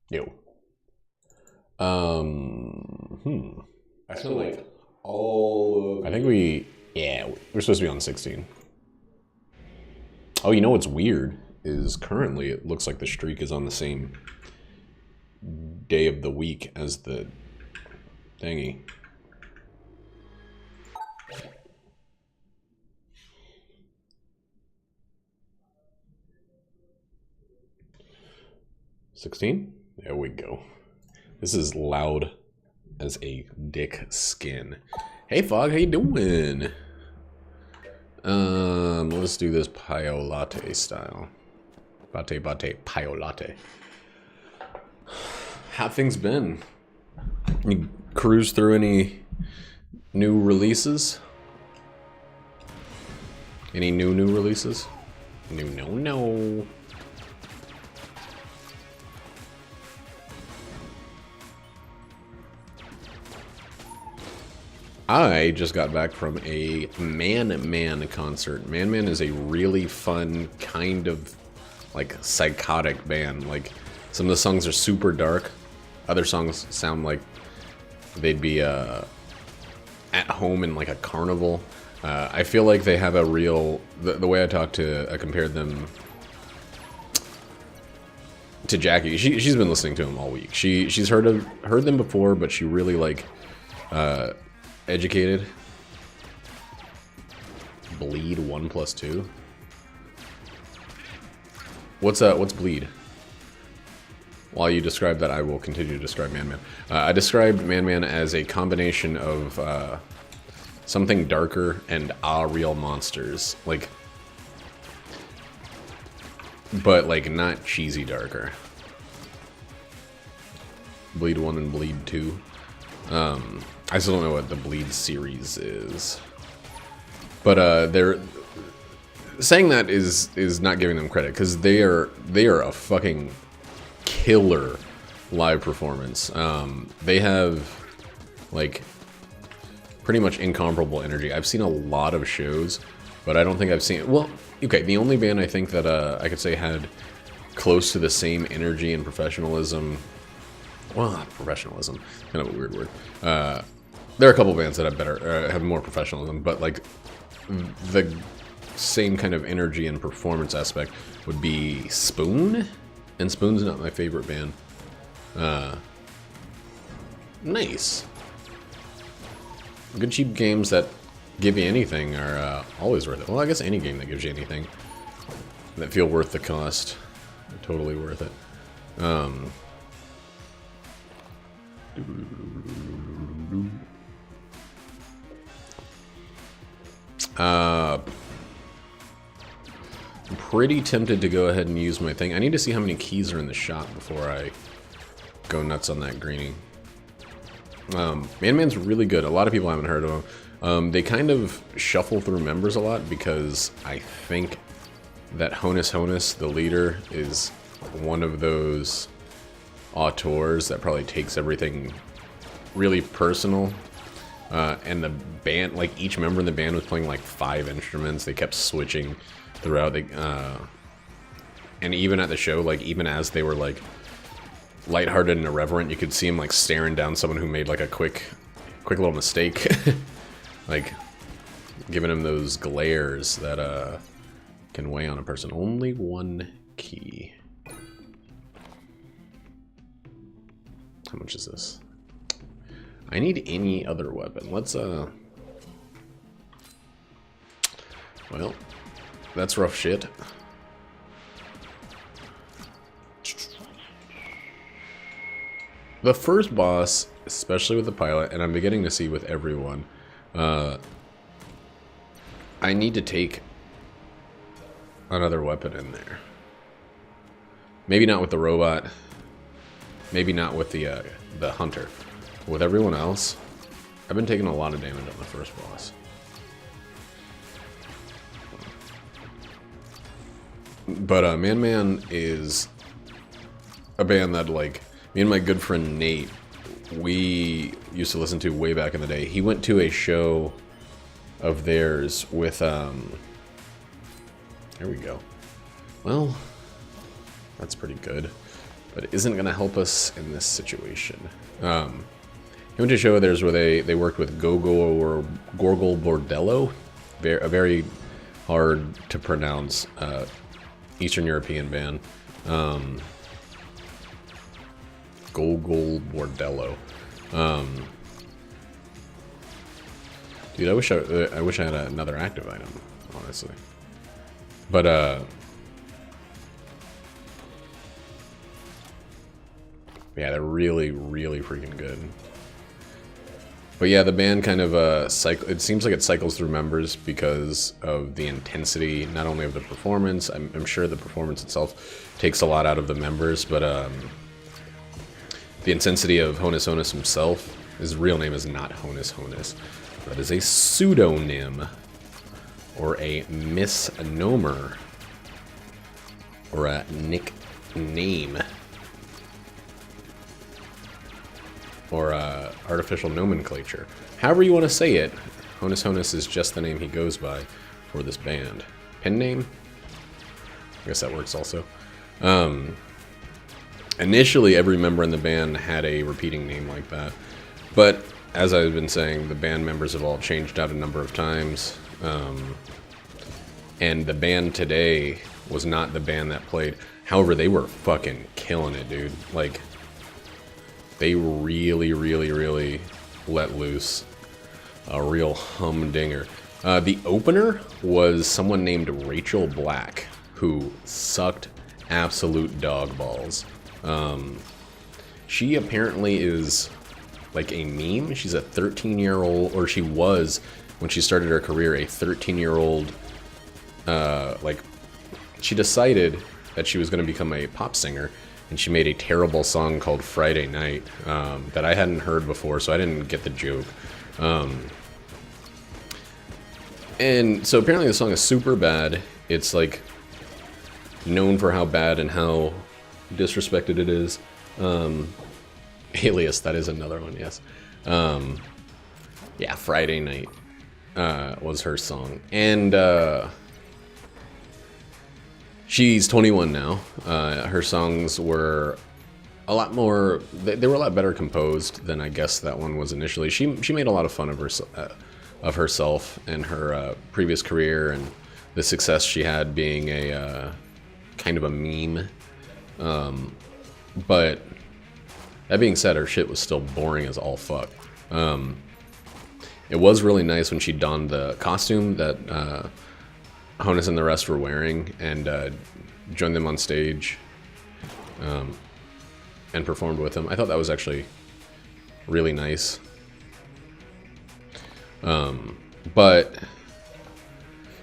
Yo. I feel like all of... I think we're supposed to be on 16. Oh, you know what's weird is currently it looks like the streak is on the same day of the week as the thingy. $16? There we go. This is loud as a dick skin. Hey Fog, how you doing? Let's do this pio latte style. Bate, pio latte. How things been? You cruise through any new releases? Any new releases? No. I just got back from a Man concert. Man is a really fun, kind of like psychotic band. Like some of the songs are super dark. Other songs sound like they'd be at home in like a carnival. I feel like they have a real... The way I compared them to Jackie. She's been listening to them all week. She's heard them before, but she really like... Educated. Bleed 1+2. What's bleed? While you describe that, I will continue to describe Man. I described Man as a combination of something darker and real monsters, like, but like not cheesy darker. Bleed 1 and Bleed 2. I still don't know what the Bleed series is, but they're saying that is not giving them credit because they are a fucking killer live performance. They have like pretty much incomparable energy. I've seen a lot of shows, but I don't think I've seen... Well, okay, the only band I think that I could say had close to the same energy and professionalism... Well, not professionalism, kind of a weird word. There are a couple bands that have more professionalism, but like the same kind of energy and performance aspect would be Spoon, and Spoon's not my favorite band. Nice. Good cheap games that give you anything are always worth it. Well, I guess any game that gives you anything that feel worth the cost, totally worth it. I'm pretty tempted to go ahead and use my thing. I need to see how many keys are in the shop before I go nuts on that greenie. Man's really good. A lot of people haven't heard of him. They kind of shuffle through members a lot because I think that Honus, the leader, is one of those auteurs that probably takes everything really personal. And the band, like each member in the band was playing like 5 instruments. They kept switching throughout. And even at the show, like even as they were like lighthearted and irreverent, you could see him like staring down someone who made like a quick little mistake. Like giving him those glares that can weigh on a person. Only 1 key. How much is this? I need any other weapon. Let's well, that's rough shit. The first boss, especially with the pilot, and I'm beginning to see with everyone, I need to take another weapon in there. Maybe not with the robot. Maybe not with the hunter. With everyone else, I've been taking a lot of damage on the first boss. But Man is a band that, like, me and my good friend Nate, we used to listen to way back in the day. He went to a show of theirs with, there we go. Well, That's pretty good. But it isn't going to help us in this situation. He went to show there's where they worked with Gorgol Bordello, a very hard to pronounce Eastern European band. Gorgol Bordello. Dude, I wish I had another active item, honestly. But yeah, they're really, really freaking good. But yeah, the band kind of it seems like it cycles through members because of the intensity, not only of the performance. I'm sure the performance itself takes a lot out of the members, but the intensity of Honus Honus himself. His real name is not Honus Honus. That is a pseudonym, or a misnomer, or a nickname, or artificial nomenclature. However you want to say it, Honus Honus is just the name he goes by for this band. Pen name? I guess that works also. Initially, every member in the band had a repeating name like that, but as I've been saying, the band members have all changed out a number of times, and the band today was not the band that played. However, they were fucking killing it, dude. Like, they really, really, really let loose a real humdinger. The opener was someone named Rachel Black, who sucked absolute dog balls. She apparently is like a meme. She's a 13-year-old, or she was, when she started her career, a 13-year-old, like, she decided that she was going to become a pop singer, and she made a terrible song called Friday Night, that I hadn't heard before, so I didn't get the joke. And so apparently the song is super bad. It's, like, known for how bad and how disrespected it is. Alias, that is another one, yes. Yeah, Friday Night was her song. And she's 21 now. Her songs were a lot more, they were a lot better composed than I guess that one was initially. She made a lot of fun of herself and her previous career and the success she had being a kind of a meme. But that being said, her shit was still boring as all fuck. It was really nice when she donned the costume that Honus and the rest were wearing and joined them on stage and performed with them. I thought that was actually really nice. But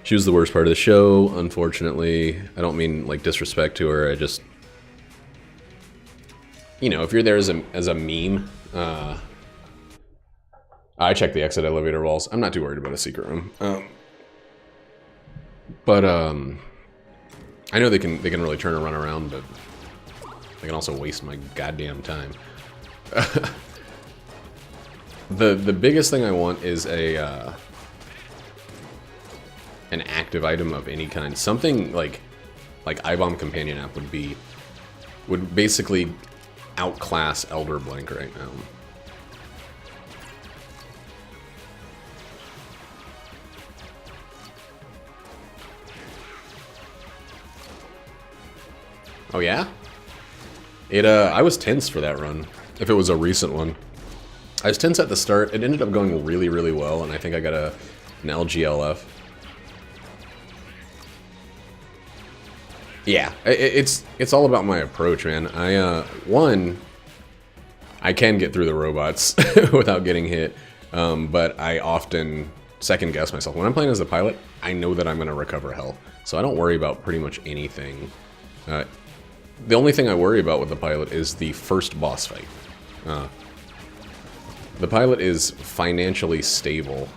she was the worst part of the show, unfortunately. I don't mean like disrespect to her. I just, you know, if you're there as a meme, I check the exit elevator walls. I'm not too worried about a secret room. But I know they can really turn and run around, but they can also waste my goddamn time. The biggest thing I want is an active item of any kind. Something like iBomb Companion App would basically outclass Elder Blank right now. Oh yeah? I was tense for that run, if it was a recent one. I was tense at the start. It ended up going really, really well, and I think I got an LGLF. Yeah, it's all about my approach, man. I can get through the robots without getting hit, but I often second guess myself. When I'm playing as the pilot, I know that I'm going to recover health, so I don't worry about pretty much anything. The only thing I worry about with the pilot is the first boss fight. The pilot is financially stable,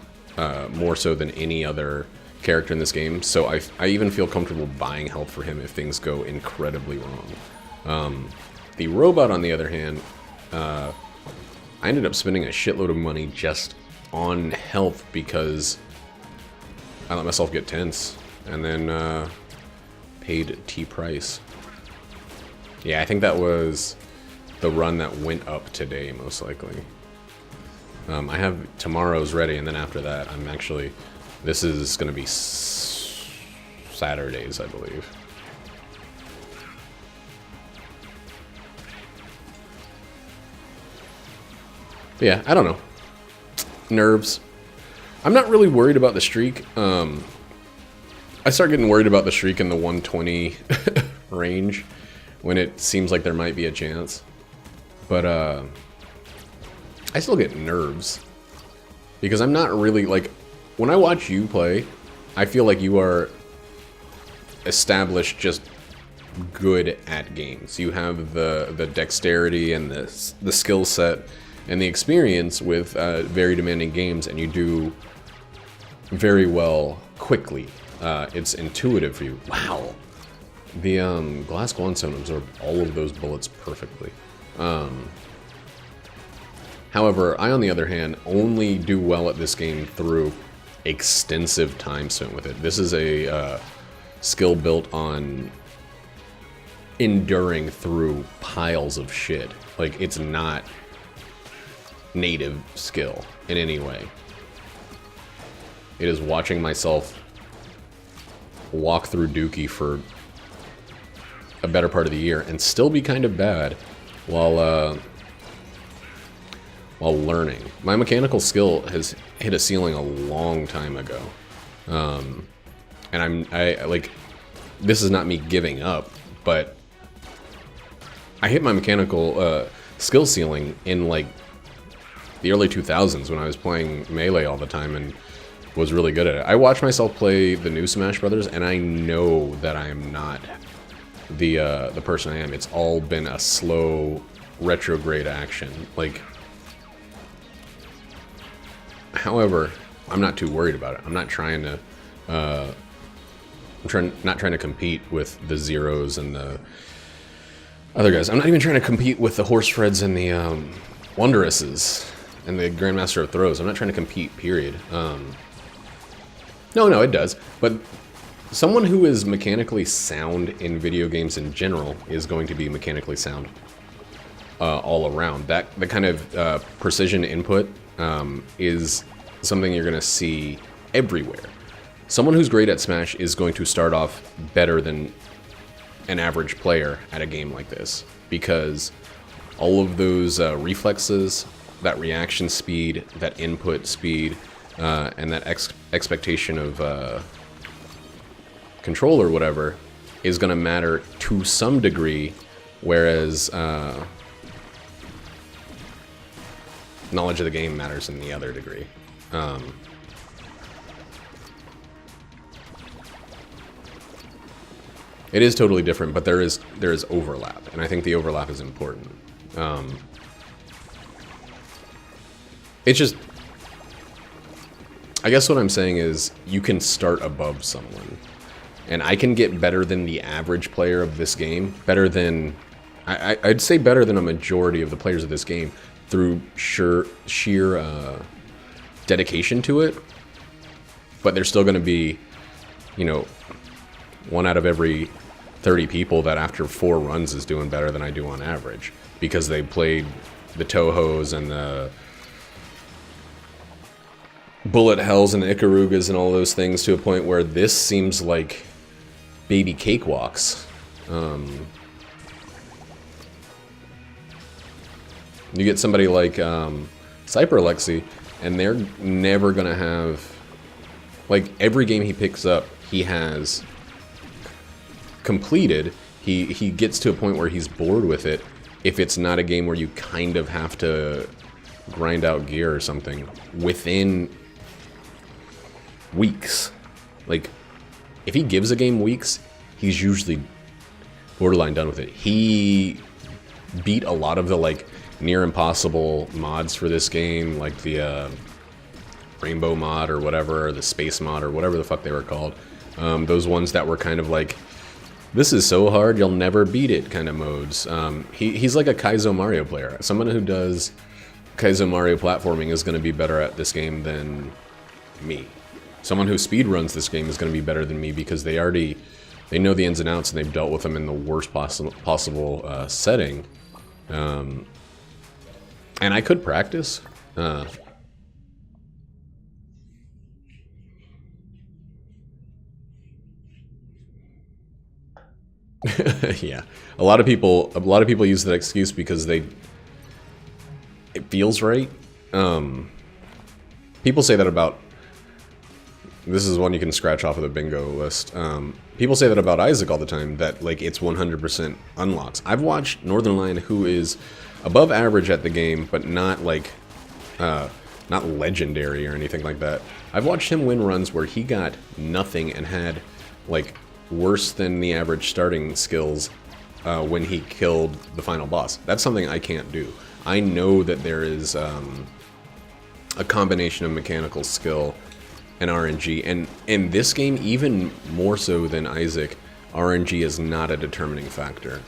more so than any other character in this game, so I even feel comfortable buying health for him if things go incredibly wrong. The robot, on the other hand, I ended up spending a shitload of money just on health because I let myself get tense, and then paid T price. Yeah, I think that was the run that went up today, most likely. I have tomorrow's ready, and then after that, I'm actually... This is going to be Saturdays, I believe. But yeah, I don't know. Nerves. I'm not really worried about the streak. I start getting worried about the streak in the 120 range when it seems like there might be a chance. But I still get nerves because I'm not really like, when I watch you play, I feel like you are established just good at games. You have the dexterity and the skill set and the experience with very demanding games, and you do very well quickly. It's intuitive for you. Wow. The glass glunstone absorbed all of those bullets perfectly. However, I, on the other hand, only do well at this game through extensive time spent with it. This is a skill built on enduring through piles of shit. Like, it's not native skill in any way. It is watching myself walk through Dookie for a better part of the year and still be kind of bad while learning. My mechanical skill has hit a ceiling a long time ago, and I like, this is not me giving up, but I hit my mechanical skill ceiling in like the early 2000s when I was playing Melee all the time and was really good at it. I watch myself play the new Smash Brothers, and I know that I am not the person I am. It's all been a slow retrograde action. Like, however, I'm not too worried about it. I'm not trying to not trying to compete with the Zeros and the other guys. I'm not even trying to compete with the Horsefreds and the Wondrouses and the Grandmaster of Throws. I'm not trying to compete, period. No, it does. But someone who is mechanically sound in video games in general is going to be mechanically sound all around. The kind of precision input is something you're going to see everywhere. Someone who's great at Smash is going to start off better than an average player at a game like this, because all of those reflexes, that reaction speed, that input speed, and that expectation of control or whatever is going to matter to some degree, whereas knowledge of the game matters in the other degree. It is totally different, but there is overlap, and I think the overlap is important. It's just, I guess what I'm saying is you can start above someone, and I can get better than the average player of this game, better than, I'd say better than a majority of the players of this game through sheer dedication to it, but there's still going to be, you know, 1 out of every 30 people that after 4 runs is doing better than I do on average, because they played the Tohos and the Bullet Hells and the Ikarugas and all those things to a point where this seems like baby cakewalks. You get somebody like Cyper Alexi, and they're never going to have... Like, every game he picks up, he has completed. He gets to a point where he's bored with it if it's not a game where you kind of have to grind out gear or something within weeks. Like, if he gives a game weeks, he's usually borderline done with it. He beat a lot of the, like, near impossible mods for this game, like the Rainbow mod or whatever, or the Space mod or whatever the fuck they were called. Those ones that were kind of like, this is so hard you'll never beat it kind of modes. He's like a Kaizo Mario player. Someone who does Kaizo Mario platforming is going to be better at this game than me. Someone who speedruns this game is going to be better than me because they already they know the ins and outs, and they've dealt with them in the worst possible setting. And I could practice. Yeah, a lot of people use that excuse because it feels right. People say that about, this is one you can scratch off of the bingo list. People say that about Isaac all the time, that like it's 100% unlocks. I've watched Northernlion, who is above average at the game, but not like not legendary or anything like that. I've watched him win runs where he got nothing and had like worse than the average starting skills when he killed the final boss. That's something I can't do. I know that there is a combination of mechanical skill and RNG, and in this game, even more so than Isaac, RNG is not a determining factor.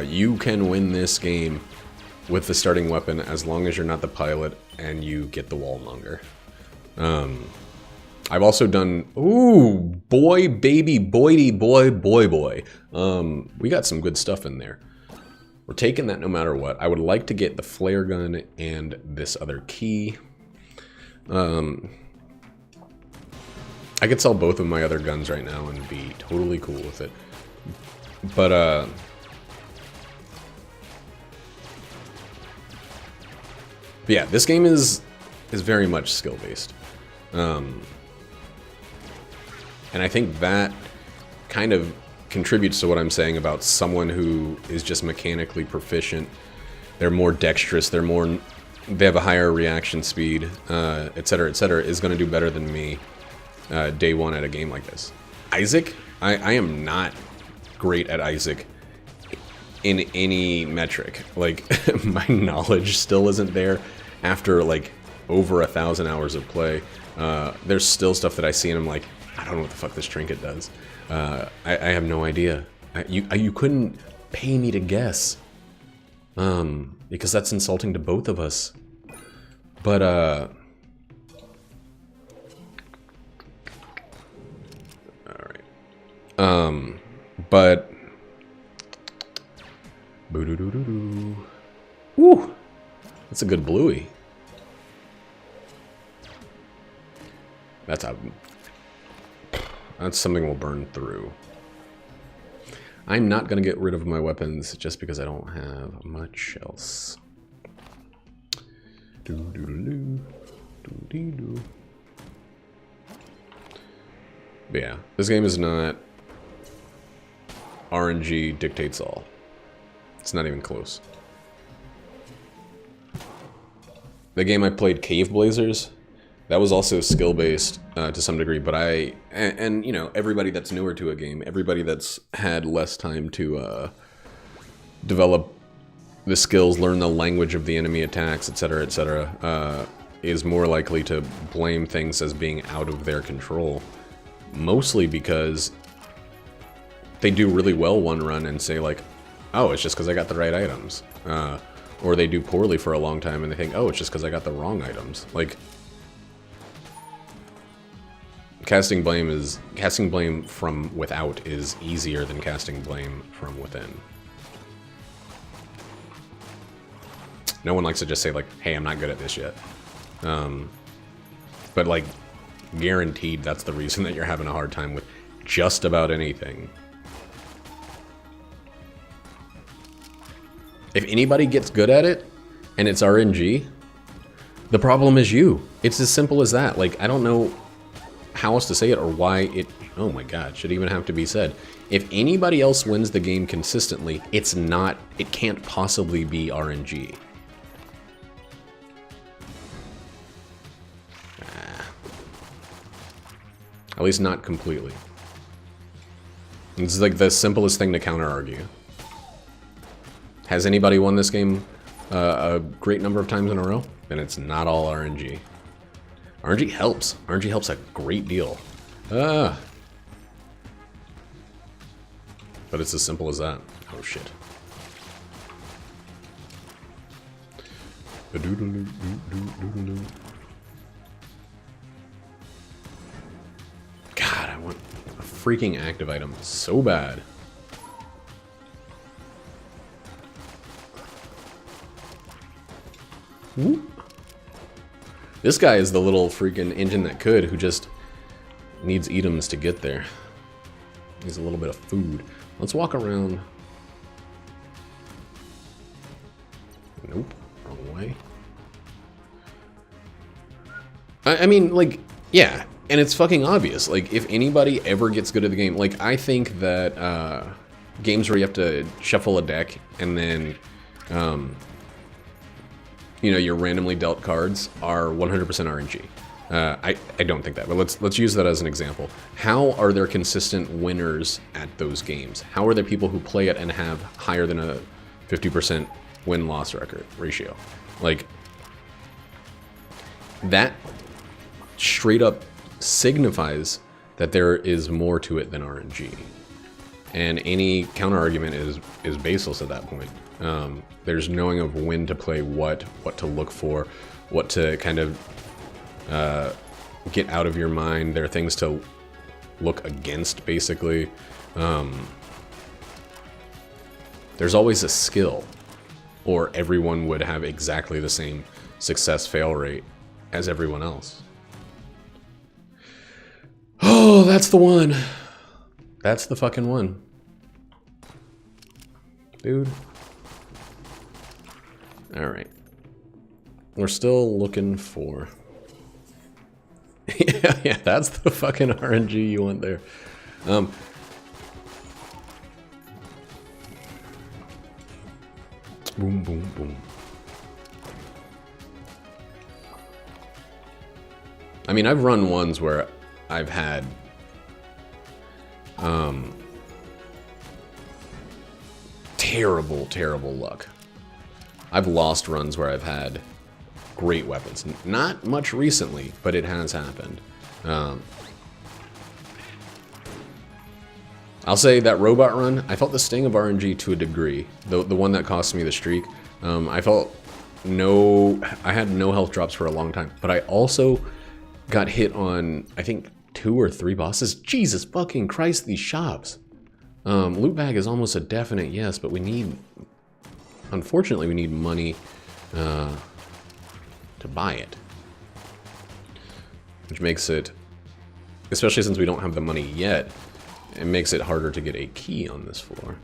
You can win this game with the starting weapon as long as you're not the pilot and you get the wallmonger. I've also done, ooh, boy, baby, boy, boy. We got some good stuff in there. We're taking that no matter what. I would like to get the flare gun and this other key. I could sell both of my other guns right now and be totally cool with it. But, yeah, this game is very much skill-based. And I think that kind of contributes to what I'm saying about someone who is just mechanically proficient. They're more dexterous, they have a higher reaction speed, etc., is going to do better than me day one at a game like this. Isaac, I am not great at Isaac in any metric. Like, my knowledge still isn't there after, like, over 1,000 hours of play. There's still stuff that I see and I'm like, I don't know what the fuck this trinket does. I have no idea. You couldn't pay me to guess. Because that's insulting to both of us. But, alright. But... Boo-doo-doo-doo-doo. Woo! That's a good bluey. That's something we'll burn through. I'm not going to get rid of my weapons just because I don't have much else. Doo-doo-doo-doo. Doo-dee-doo. But yeah, this game is not RNG dictates all. It's not even close. The game I played, Cave Blazers, that was also skill-based to some degree, but and you know, everybody that's newer to a game, everybody that's had less time to develop the skills, learn the language of the enemy attacks, etc., is more likely to blame things as being out of their control. Mostly because they do really well one run and say like, oh, it's just because I got the right items. Or they do poorly for a long time and they think, oh, it's just because I got the wrong items. Like, casting blame from without is easier than casting blame from within. No one likes to just say like, hey, I'm not good at this yet. But like, guaranteed that's the reason that you're having a hard time with just about anything. If anybody gets good at it, and it's RNG, the problem is you. It's as simple as that. Like, I don't know how else to say it or why it, oh my god, should even have to be said. If anybody else wins the game consistently, it can't possibly be RNG. At least not completely. It's like the simplest thing to counter-argue. Has anybody won this game a great number of times in a row? Then it's not all RNG. RNG helps. RNG helps a great deal. But it's as simple as that. Oh shit. God, I want a freaking active item so bad. Whoop. This guy is the little freaking engine that could, who just needs items to get there. Needs a little bit of food. Let's walk around. Nope, wrong way. I mean, like, yeah, and it's fucking obvious. Like, if anybody ever gets good at the game, like, I think that games where you have to shuffle a deck and then, you know, you're randomly dealt cards are 100% RNG. I don't think that, but let's use that as an example. How are there consistent winners at those games? How are there people who play it and have higher than a 50% win-loss record ratio? Like, that straight up signifies that there is more to it than RNG. And any counter-argument is baseless at that point. There's knowing of when to play what to look for, what to kind of get out of your mind. There are things to look against, basically. There's always a skill, or everyone would have exactly the same success-fail rate as everyone else. Oh, that's the one. That's the fucking one. Dude. Alright. We're still looking for... yeah, that's the fucking RNG you want there. Boom, boom, boom. I mean, I've run ones where I've had... terrible luck. I've lost runs where I've had great weapons. Not much recently, but it has happened. I'll say that robot run, I felt the sting of RNG to a degree. The one that cost me the streak. I felt I had no health drops for a long time, but I also got hit on, I think, 2 or 3 bosses. Jesus fucking Christ, these shops. Loot bag is almost a definite yes, but we need, unfortunately, we need money to buy it. Which makes it, especially since we don't have the money yet, it makes it harder to get a key on this floor.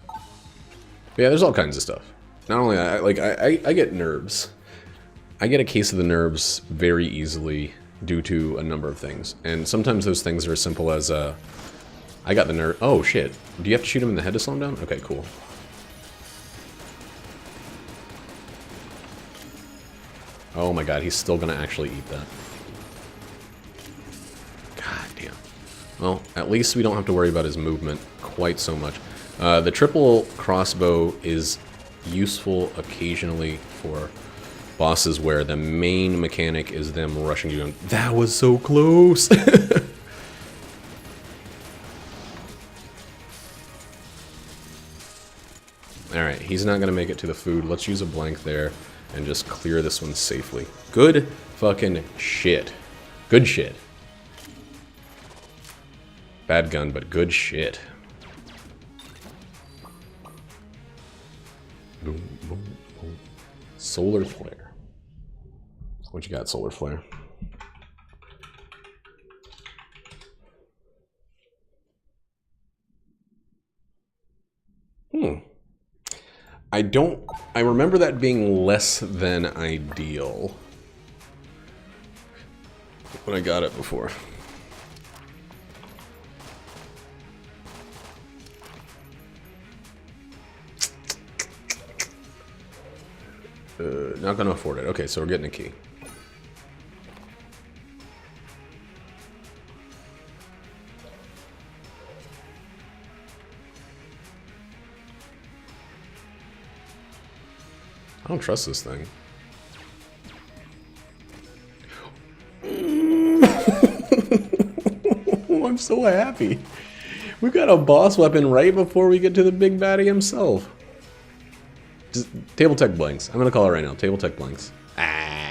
But yeah, there's all kinds of stuff. Not only that, I get nerves. I get a case of the nerves very easily due to a number of things. And sometimes those things are as simple as, I got the nerve. Oh shit. Do you have to shoot him in the head to slow him down? Okay, cool. Oh my god, he's still gonna actually eat that. God damn. Well, at least we don't have to worry about his movement quite so much. The triple crossbow is useful occasionally for bosses where the main mechanic is them rushing you in. That was so close! Alright, he's not gonna make it to the food. Let's use a blank there and just clear this one safely. Good fucking shit. Good shit. Bad gun, but good shit. Boom, boom, boom. Solar flare. What you got, solar flare? I remember that being less than ideal when I got it before. Not gonna afford it. Okay, so we're getting a key. I don't trust this thing. I'm so happy. We've got a boss weapon right before we get to the big baddie himself. Just table tech blanks. I'm gonna call it right now. Table tech blanks. Ah.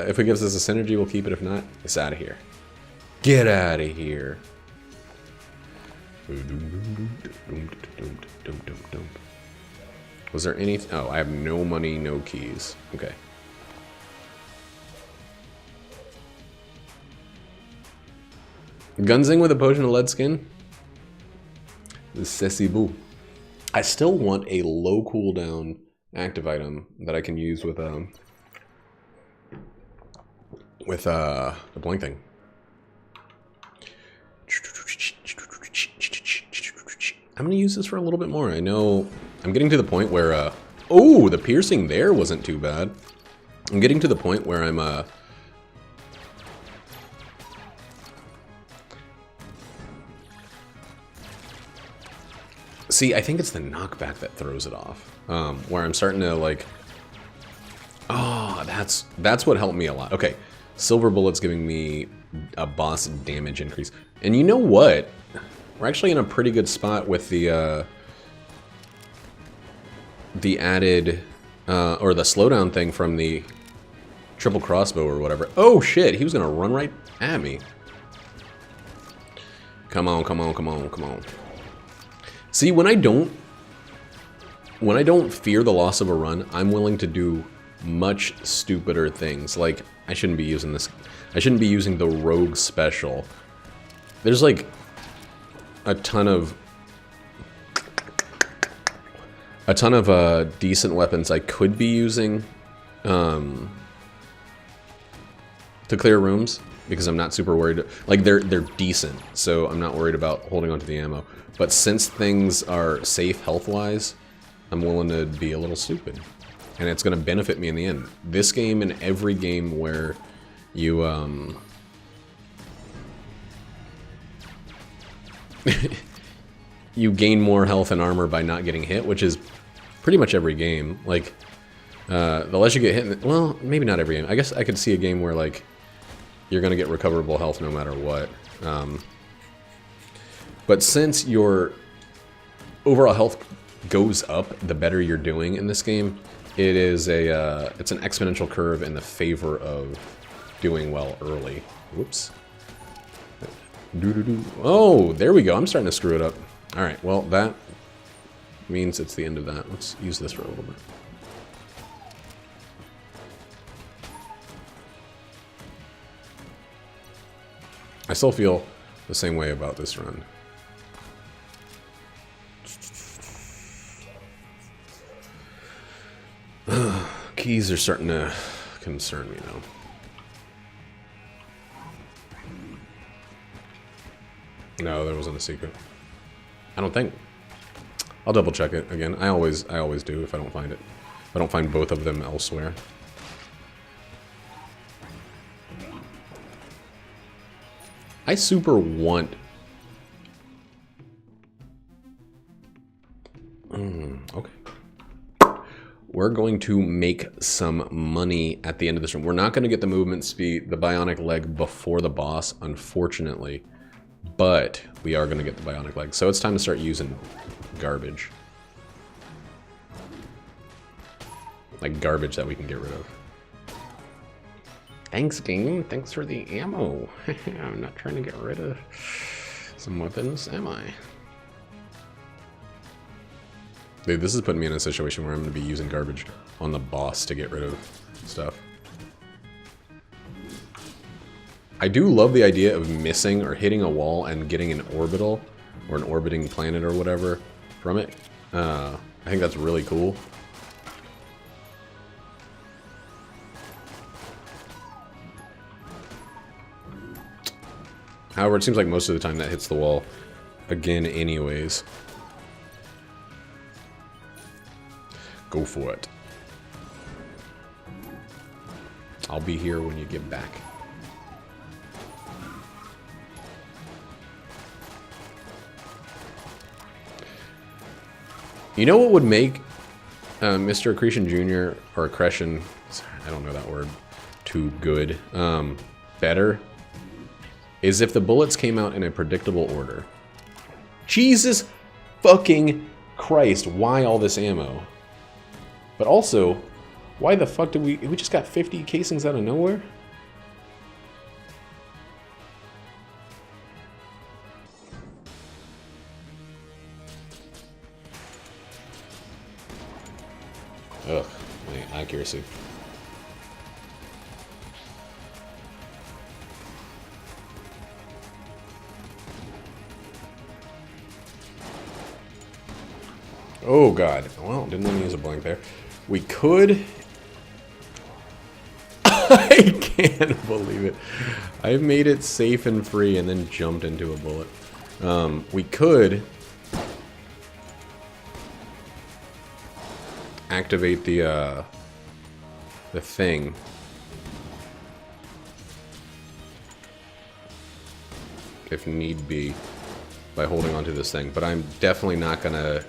If it gives us a synergy, we'll keep it. If not, it's out of here. Get out of here. Was there any... Oh, I have no money, no keys. Okay. Gunzing with a potion of lead skin? C'est beau. I still want a low cooldown active item that I can use with the blank thing. I'm gonna use this for a little bit more. I know I'm getting to the point where oh, the piercing there wasn't too bad. I'm getting to the point where I'm see, I think it's the knockback that throws it off. Where I'm starting to like... Oh, that's what helped me a lot. Okay, silver bullets giving me a boss damage increase. And you know what? We're actually in a pretty good spot with the added... or the slowdown thing from the triple crossbow or whatever. Oh shit, he was gonna run right at me. Come on, come on, come on, come on. See, when I don't fear the loss of a run, I'm willing to do much stupider things. Like, I shouldn't be using this. I shouldn't be using the rogue special. There's like a ton of decent weapons I could be using to clear rooms, because I'm not super worried. Like, they're decent, so I'm not worried about holding onto the ammo. But since things are safe health-wise, I'm willing to be a little stupid. And it's going to benefit me in the end. This game and every game where you, you gain more health and armor by not getting hit, which is pretty much every game. Like, the less you get hit, well, maybe not every game. I guess I could see a game where, like, you're going to get recoverable health no matter what. But since your overall health goes up, the better you're doing in this game, it is it's an exponential curve in the favor of doing well early. Whoops. Oh, there we go. I'm starting to screw it up. All right, well, that means it's the end of that. Let's use this for a little bit. I still feel the same way about this run. Keys are starting to concern me now. No, there wasn't a secret. I don't think. I'll double check it again. I always do if I don't find it. If I don't find both of them elsewhere. I super want... okay. We're going to make some money at the end of this room. We're not going to get the movement speed, the bionic leg before the boss, unfortunately. But we are going to get the bionic leg. So it's time to start using garbage. Like garbage that we can get rid of. Thanks, game. Thanks for the ammo. I'm not trying to get rid of some weapons, am I? Dude, this is putting me in a situation where I'm going to be using garbage on the boss to get rid of stuff. I do love the idea of missing or hitting a wall and getting an orbital or an orbiting planet or whatever from it. I think that's really cool. However, it seems like most of the time that hits the wall again anyways. Go for it. I'll be here when you get back. You know what would make Mr. Accretion Jr. or Accretion, I don't know that word, too good, better? Is if the bullets came out in a predictable order. Jesus fucking Christ, why all this ammo? But also, why the fuck did we just got 50 casings out of nowhere? Ugh, my accuracy. Oh god. Well, didn't want to use a blank there. We could... I can't believe it. I made it safe and free and then jumped into a bullet. We could... activate the thing. If need be. By holding onto this thing. But I'm definitely not gonna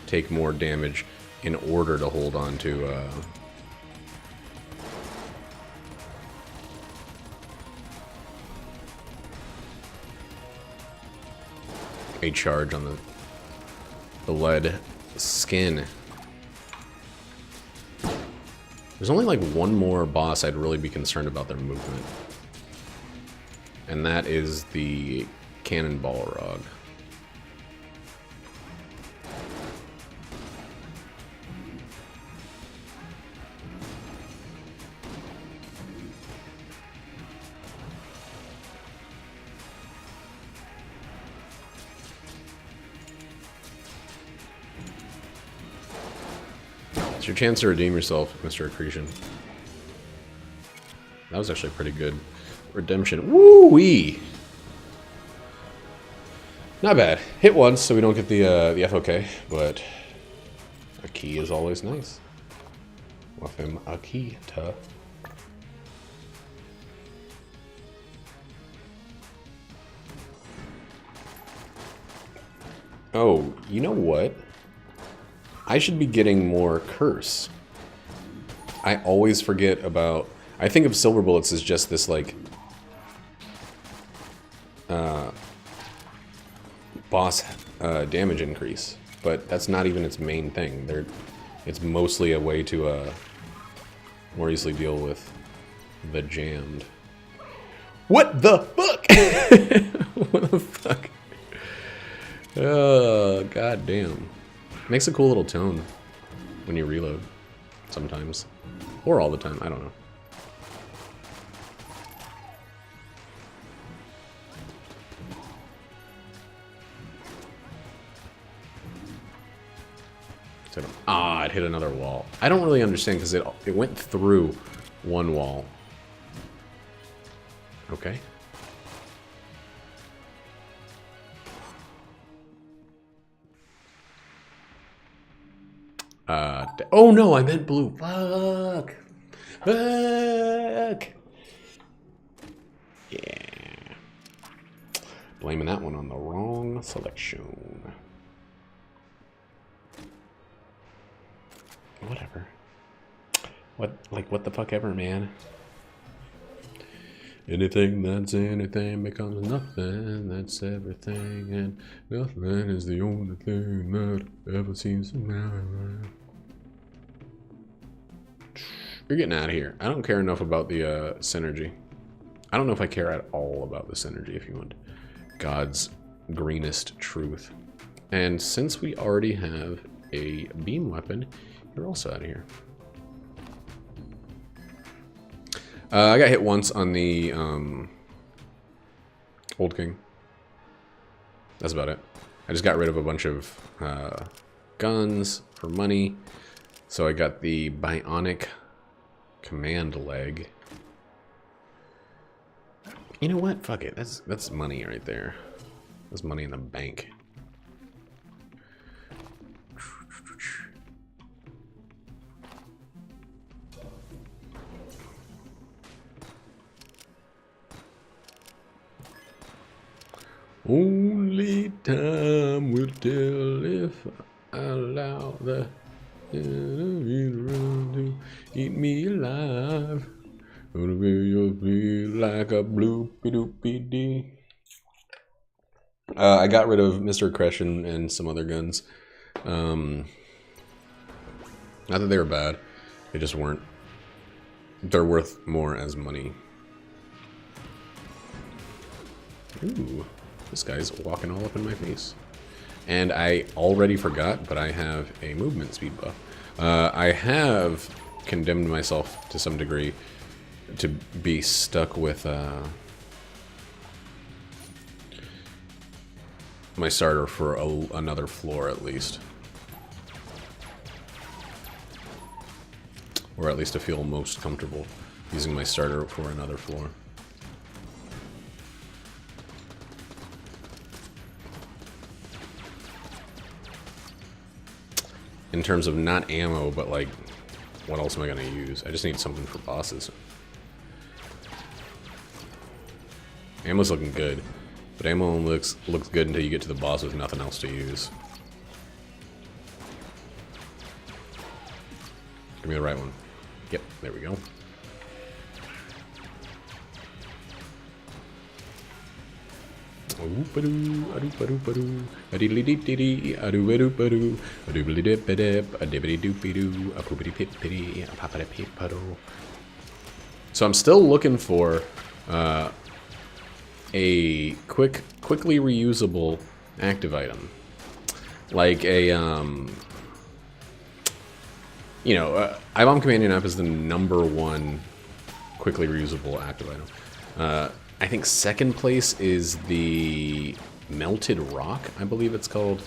take more damage in order to hold on to a charge on the lead skin. There's only like one more boss I'd really be concerned about their movement. And that is the Cannonball Rog. It's your chance to redeem yourself, Mr. Accretion. That was actually pretty good. Redemption. Woo-wee! Not bad. Hit once, so we don't get the FOK, but a key is always nice. With him a key to. Oh, you know what? I should be getting more curse. I always forget about... I think of silver bullets as just this, like... boss damage increase. But that's not even its main thing. It's mostly a way to more easily deal with the jammed. What the fuck? What the fuck? Oh, goddamn. Makes a cool little tone when you reload, sometimes. Or all the time, I don't know. Ah, it hit another wall. I don't really understand because it went through one wall. Okay. Oh no, I meant blue. Fuck. Fuck. Yeah. Blaming that one on the wrong selection. Whatever. What the fuck ever, man. Anything that's anything becomes nothing, that's everything, and nothing is the only thing that ever seems to matter. You're getting out of here. I don't care enough about the synergy. I don't know if I care at all about the synergy, if you want. God's greenest truth. And since we already have a beam weapon, you're also out of here. I got hit once on the Old King. That's about it. I just got rid of a bunch of guns for money. So I got the bionic command leg. You know what? Fuck it. That's money right there. That's money in the bank. Only time will tell if I allow the to eat me alive. Gonna be like a bloopy doopy dee. I got rid of Mr. Crush and some other guns. Not that they were bad, they just weren't. They're worth more as money. Ooh, this guy's walking all up in my face. And I already forgot, but I have a movement speed buff. I have condemned myself to some degree to be stuck with my starter for another floor at least. Or at least to feel most comfortable using my starter for another floor. In terms of not ammo, but like, what else am I gonna use? I just need something for bosses. Ammo's looking good, but ammo only looks good until you get to the boss with nothing else to use. Give me the right one. Yep, there we go. So I'm still looking for a quickly reusable active item, like a Ibom Companion App is the #1 quickly reusable active item. I think second place is the Melted Rock, I believe it's called.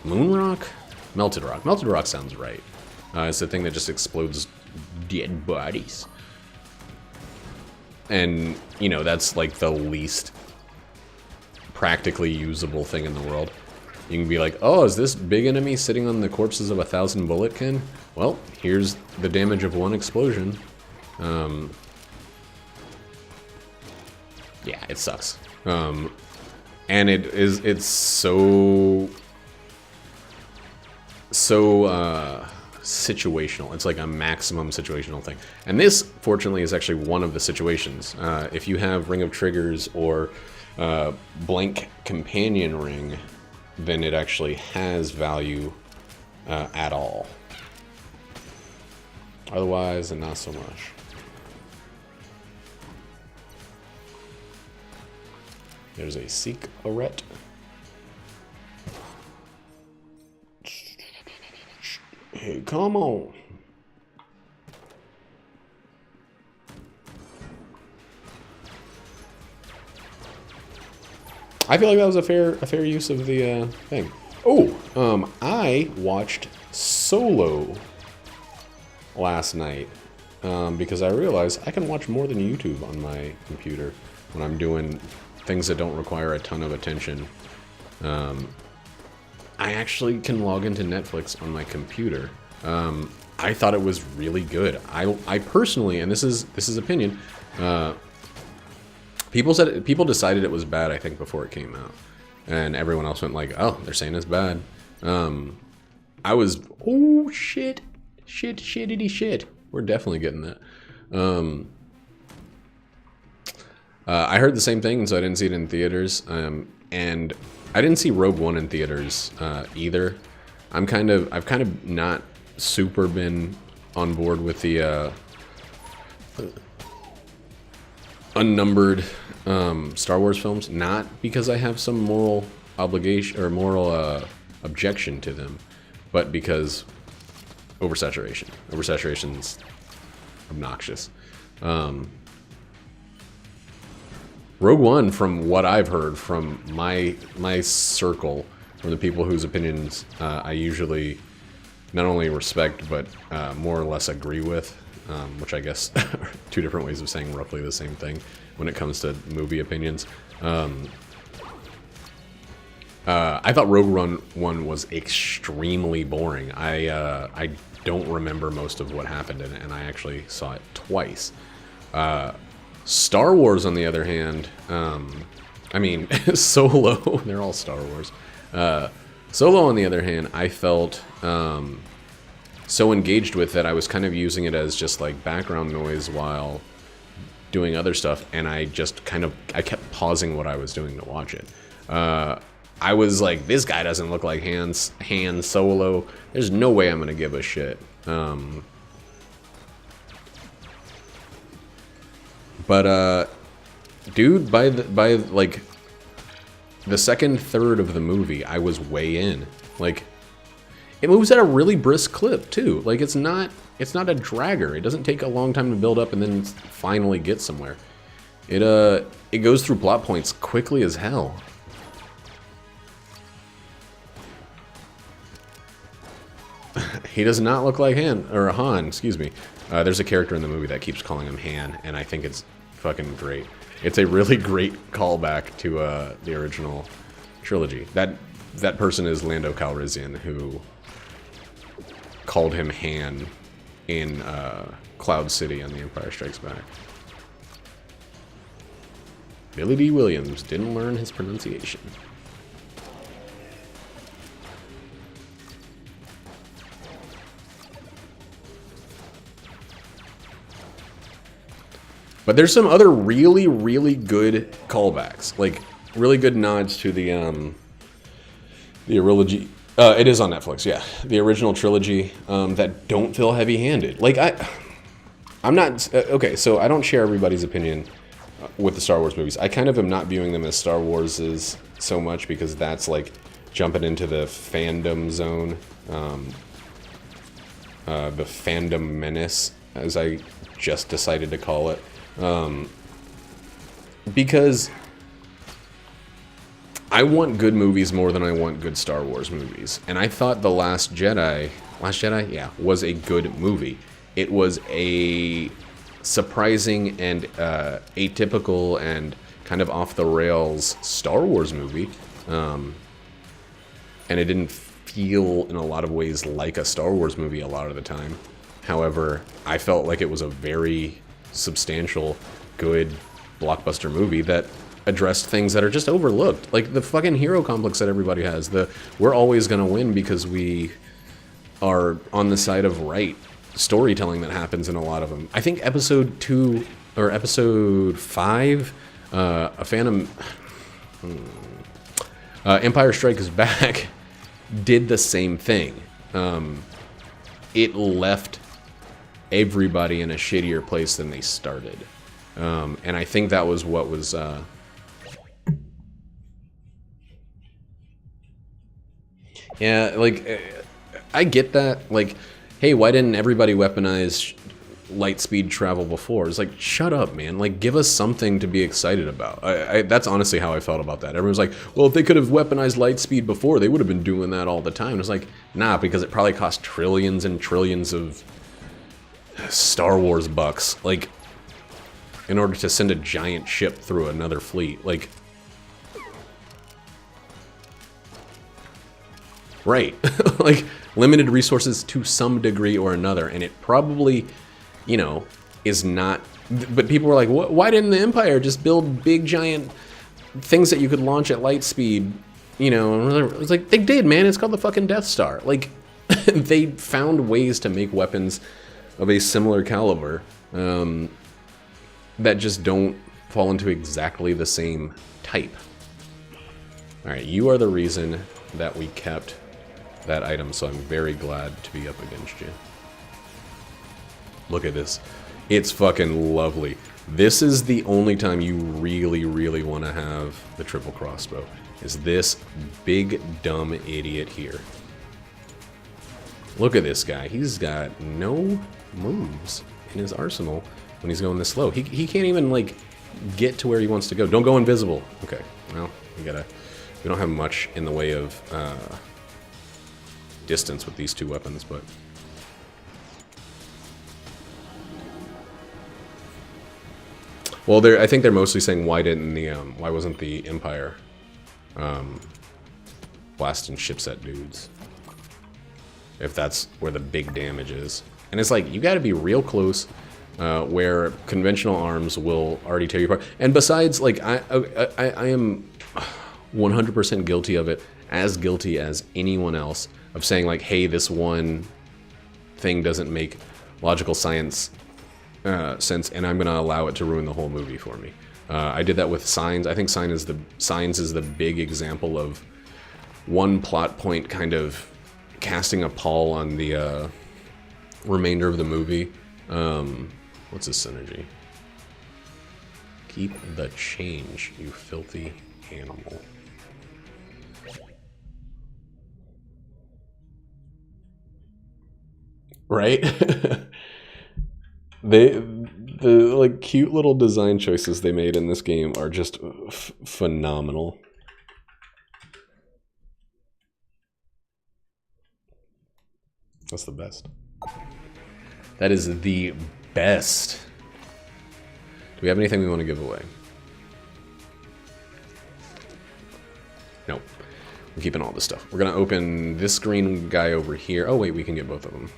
Moon Rock? Melted Rock. Melted Rock sounds right. It's the thing that just explodes dead bodies. And, you know, that's like the least practically usable thing in the world. You can be like, oh, is this big enemy sitting on the corpses of 1,000 bullet kin? Well, here's the damage of 1 explosion. Yeah, it sucks. And it's so situational. It's like a maximum situational thing. And this, fortunately, is actually one of the situations. If you have Ring of Triggers or Blank Companion Ring, then it actually has value at all. Otherwise, not so much. There's a Seek Arret. Hey, come on. I feel like that was a fair use of the thing. Oh, I watched Solo last night because I realized I can watch more than YouTube on my computer when I'm doing things that don't require a ton of attention. I actually can log into Netflix on my computer. I thought it was really good. I personally, and this is opinion, people decided it was bad, I think, before it came out, and everyone else went like, oh, they're saying it's bad. I was, oh shit, shittity shit. We're definitely getting that. I heard the same thing, so I didn't see it in theaters, and I didn't see Rogue One in theaters either. I've kind of not super been on board with the unnumbered Star Wars films, not because I have some moral obligation or moral objection to them, but because oversaturation. Oversaturation's obnoxious. Rogue One, from what I've heard from my circle, from the people whose opinions I usually not only respect but more or less agree with, which I guess are two different ways of saying roughly the same thing when it comes to movie opinions. I thought Rogue One was extremely boring. I don't remember most of what happened in it, and I actually saw it twice. Star Wars, on the other hand, I mean, Solo, they're all Star Wars. Solo, on the other hand, I felt so engaged with that I was kind of using it as just like background noise while doing other stuff, and I kept pausing what I was doing to watch it. I was like, this guy doesn't look like Han Solo. There's no way I'm gonna give a shit. Dude, by like the second third of the movie, I was way in. Like, it moves at a really brisk clip too. Like, it's not a dragger. It doesn't take a long time to build up and then finally get somewhere. It goes through plot points quickly as hell. He does not look like Han, excuse me. There's a character in the movie that keeps calling him Han, and I think it's fucking great. It's a really great callback to the original trilogy. That person is Lando Calrissian, who called him Han in Cloud City on The Empire Strikes Back. Billy D. Williams didn't learn his pronunciation. But there's some other really, really good callbacks, like really good nods to the trilogy. It is on Netflix, yeah, the original trilogy that don't feel heavy-handed. Like I'm not okay. So I don't share everybody's opinion with the Star Wars movies. I kind of am not viewing them as Star Warses so much because that's like jumping into the fandom zone, the fandom menace, as I just decided to call it. Because I want good movies more than I want good Star Wars movies. And I thought The Last Jedi, yeah, was a good movie. It was a surprising and atypical and kind of off-the-rails Star Wars movie. And it didn't feel, in a lot of ways, like a Star Wars movie a lot of the time. However, I felt like it was a very substantial, good blockbuster movie that addressed things that are just overlooked, like the fucking hero complex that everybody has. We're always gonna win because we are on the side of right storytelling that happens in a lot of them. I think episode 2 or episode 5, Empire Strikes Back did the same thing. It left everybody in a shittier place than they started. And I think that was what was... yeah, like, I get that. Like, hey, why didn't everybody weaponize light speed travel before? It's like, shut up, man. Like, give us something to be excited about. That's honestly how I felt about that. Everyone's like, well, if they could have weaponized light speed before, they would have been doing that all the time. It's like, nah, because it probably cost trillions and trillions of Star Wars bucks, like, in order to send a giant ship through another fleet. Like, right. Like, limited resources to some degree or another, and it probably, you know, is not... But people were like, why didn't the Empire just build big giant things that you could launch at light speed? You know, it was like, they did, man. It's called the fucking Death Star. Like, they found ways to make weapons of a similar caliber that just don't fall into exactly the same type. Alright, you are the reason that we kept that item, so I'm very glad to be up against you. Look at this. It's fucking lovely. This is the only time you really, really want to have the triple crossbow, is this big dumb idiot here. Look at this guy. He's got no moves in his arsenal when he's going this slow. He can't even, like, get to where he wants to go. Don't go invisible. Okay, well, we don't have much in the way of distance with these two weapons, but... Well, I think they're mostly saying why wasn't the Empire blasting ships at dudes? If that's where the big damage is. And it's like, you gotta be real close, where conventional arms will already tear you apart. And besides, like, I am 100% guilty of it, as guilty as anyone else, of saying, like, hey, this one thing doesn't make logical sense, and I'm gonna allow it to ruin the whole movie for me. I did that with Signs. I think Signs is the big example of one plot point kind of casting a pall on the remainder of the movie. What's his synergy? Keep the change, you filthy animal. Right? The like cute little design choices they made in this game are just phenomenal. That's the best. That is the best. Do we have anything we want to give away? Nope. We're keeping all this stuff. We're gonna open this green guy over here. Oh wait, we can get both of them.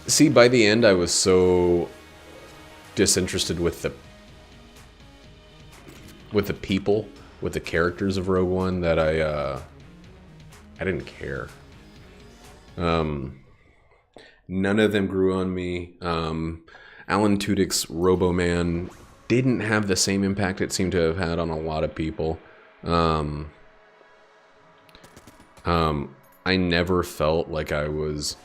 See, by the end, I was so disinterested with the people, with the characters of Rogue One that I didn't care. None of them grew on me. Alan Tudyk's Robo-Man didn't have the same impact it seemed to have had on a lot of people. I never felt like I was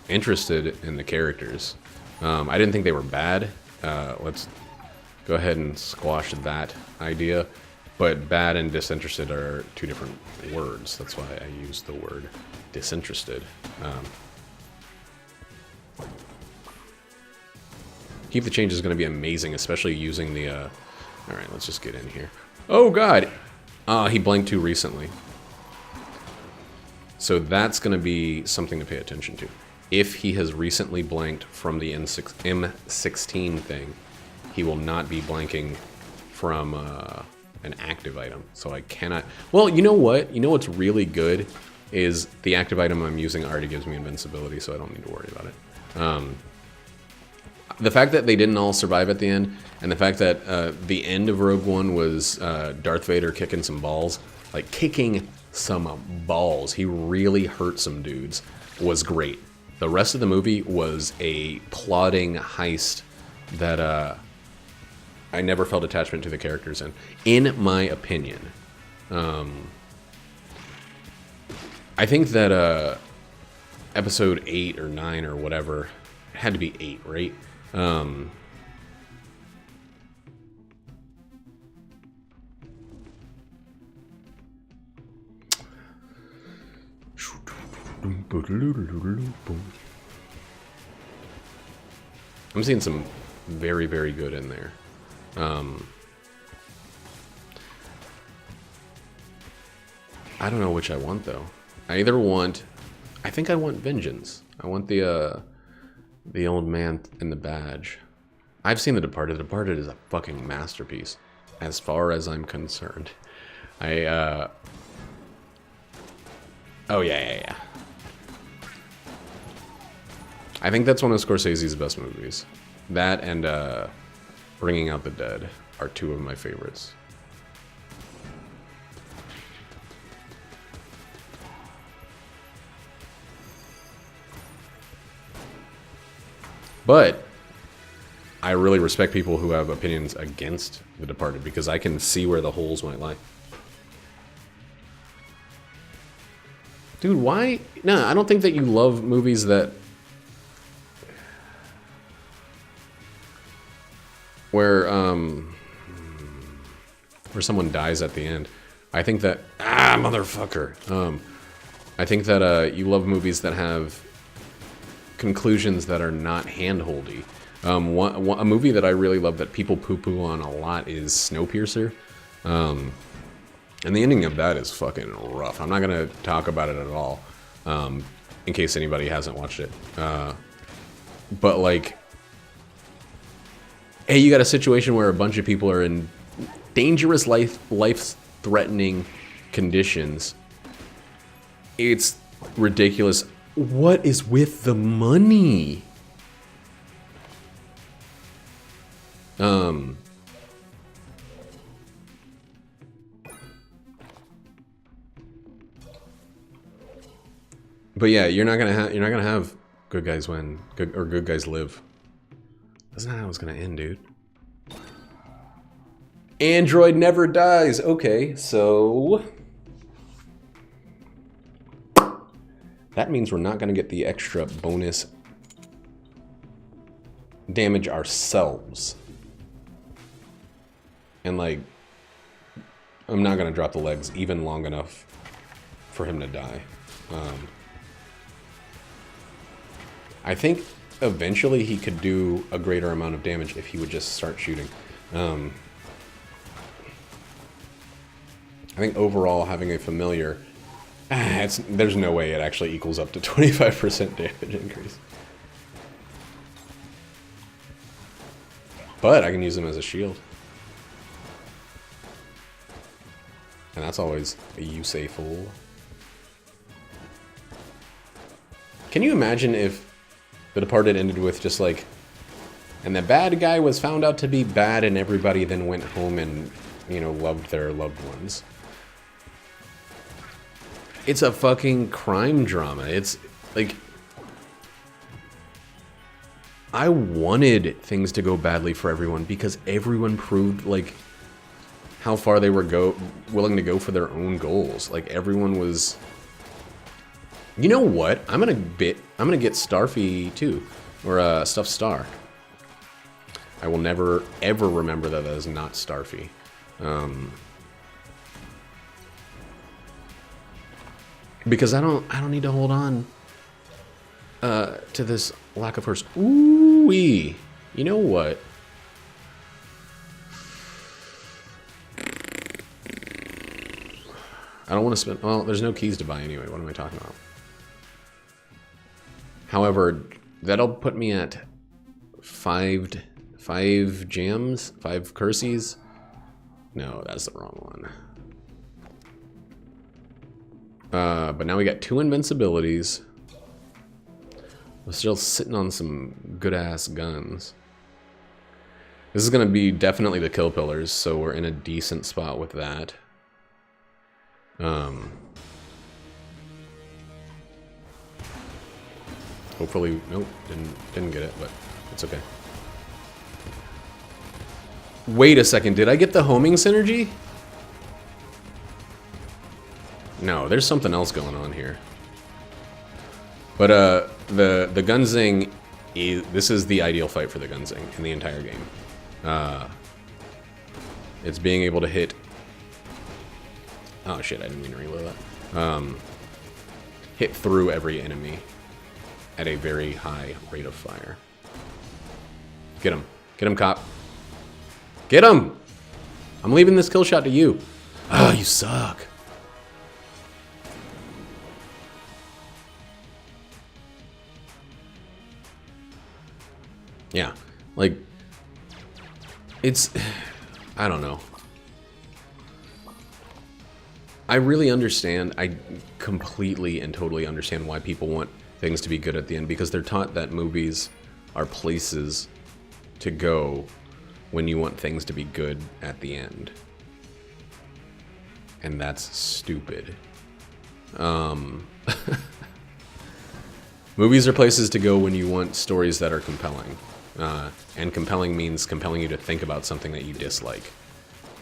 interested in the characters. I didn't think they were bad. Let's go ahead and squash that idea. But bad and disinterested are two different words. That's why I use the word disinterested. Keep the Change is going to be amazing, especially using the... Alright, let's just get in here. Oh god! He blanked too recently. So that's going to be something to pay attention to. If he has recently blanked from the M16 thing, he will not be blanking from an active item. So I cannot... Well, you know what? You know what's really good is the active item I'm using already gives me invincibility, so I don't need to worry about it. The fact that they didn't all survive at the end, and the fact that the end of Rogue One was Darth Vader kicking some balls, like kicking some balls, he really hurt some dudes, was great. The rest of the movie was a plodding heist that I never felt attachment to the characters in my opinion. I think that episode 8 or 9 or whatever, it had to be 8, right? I'm seeing some very, very good in there. I don't know which I want, though. I either want... I think I want Vengeance. I want the old man in the badge. I've seen The Departed. The Departed is a fucking masterpiece, as far as I'm concerned. Oh, yeah. I think that's one of Scorsese's best movies. That and Bringing Out the Dead are two of my favorites. But I really respect people who have opinions against The Departed, because I can see where the holes might lie. Dude, why? No, I don't think that you love movies that... where someone dies at the end. I think that... motherfucker. I think that you love movies that have conclusions that are not hand-holdy. A movie that I really love that people poo-poo on a lot is Snowpiercer. And the ending of that is fucking rough. I'm not going to talk about it at all, in case anybody hasn't watched it. But, like, hey, you got a situation where a bunch of people are in dangerous, life-threatening conditions. It's ridiculous. What is with the money? But yeah, you're not gonna have good guys win, good guys live. That's not how it's gonna end, dude. Android never dies. Okay, so that means we're not going to get the extra bonus damage ourselves. And, like, I'm not going to drop the legs even long enough for him to die. I think eventually he could do a greater amount of damage if he would just start shooting. I think overall having a familiar, there's no way it actually equals up to 25% damage increase. But I can use him as a shield. And that's always useful. Can you imagine if The Departed ended with just like, and the bad guy was found out to be bad and everybody then went home and, you know, loved their loved ones? It's a fucking crime drama. It's like, I wanted things to go badly for everyone because everyone proved like how far they were willing to go for their own goals. Like everyone was. You know what? I'm gonna get Starfy too, or Stuffed Star. I will never ever remember that is not Starfy. Because I don't need to hold on to this lack of hers. Ooh-wee. You know what? I don't want to spend... Well, there's no keys to buy anyway. What am I talking about? However, that'll put me at five gems? 5 cursies? No, that's the wrong one. But now we got 2 invincibilities. We're still sitting on some good-ass guns. This is going to be definitely the kill pillars, so we're in a decent spot with that. Hopefully, nope, didn't get it, but it's okay. Wait a second, did I get the homing synergy? No, there's something else going on here. But the Gunzing, this is the ideal fight for the Gunzing in the entire game. It's being able to hit. Oh shit! I didn't mean to reload that. Hit through every enemy at a very high rate of fire. Get him, cop. Get him! I'm leaving this kill shot to you. Oh, you suck. Yeah, like, it's, I don't know. I really understand, I completely and totally understand why people want things to be good at the end, because they're taught that movies are places to go when you want things to be good at the end. And that's stupid. Movies are places to go when you want stories that are compelling. And compelling means compelling you to think about something that you dislike.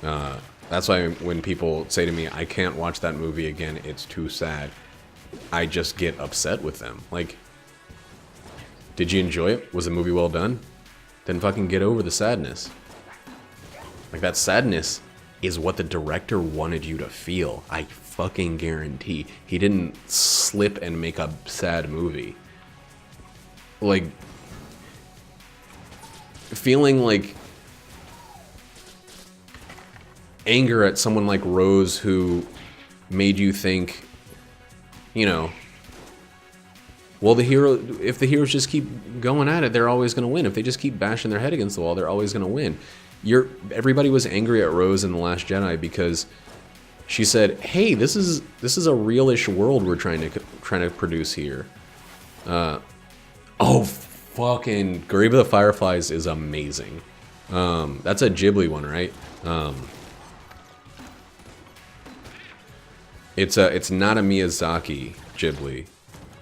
That's why when people say to me, I can't watch that movie again, it's too sad, I just get upset with them. Like, did you enjoy it? Was the movie well done? Then fucking get over the sadness. Like, that sadness is what the director wanted you to feel. I fucking guarantee. He didn't slip and make a sad movie. Like, feeling like anger at someone like Rose who made you think, you know, well, if the heroes just keep going at it, they're always going to win. If they just keep bashing their head against the wall, they're always going to win. Everybody was angry at Rose in The Last Jedi because she said, "Hey, this is a realish world we're trying to produce here." Oh, fucking Grave of the Fireflies is amazing. That's a Ghibli one, right? It's not a Miyazaki Ghibli,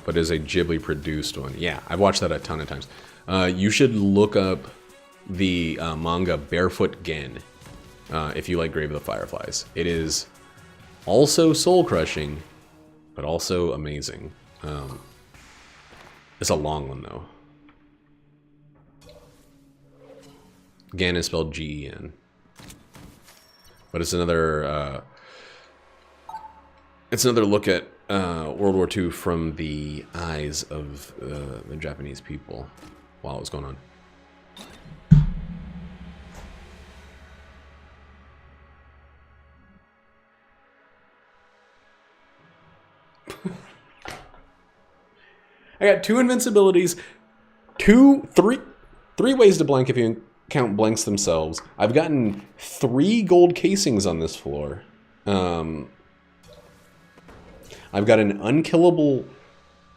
but is a Ghibli produced one. Yeah, I've watched that a ton of times. You should look up the manga Barefoot Gen if you like Grave of the Fireflies. It is also soul crushing, but also amazing. It's a long one, though. Gan is spelled G-E-N. But it's another look at World War II from the eyes of the Japanese people while it was going on. I got 2 invincibilities, three ways to blank if you count blanks themselves. I've gotten 3 gold casings on this floor. I've got an unkillable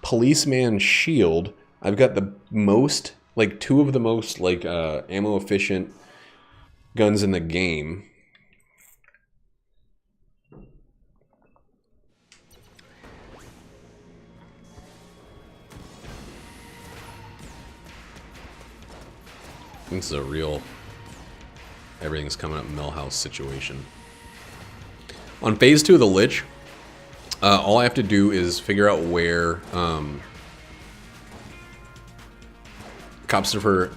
policeman shield. I've got the most, like 2 of the most, like, ammo efficient guns in the game. This is a real everything's coming up Millhouse situation. On phase 2 of the Lich, all I have to do is figure out where Copstifer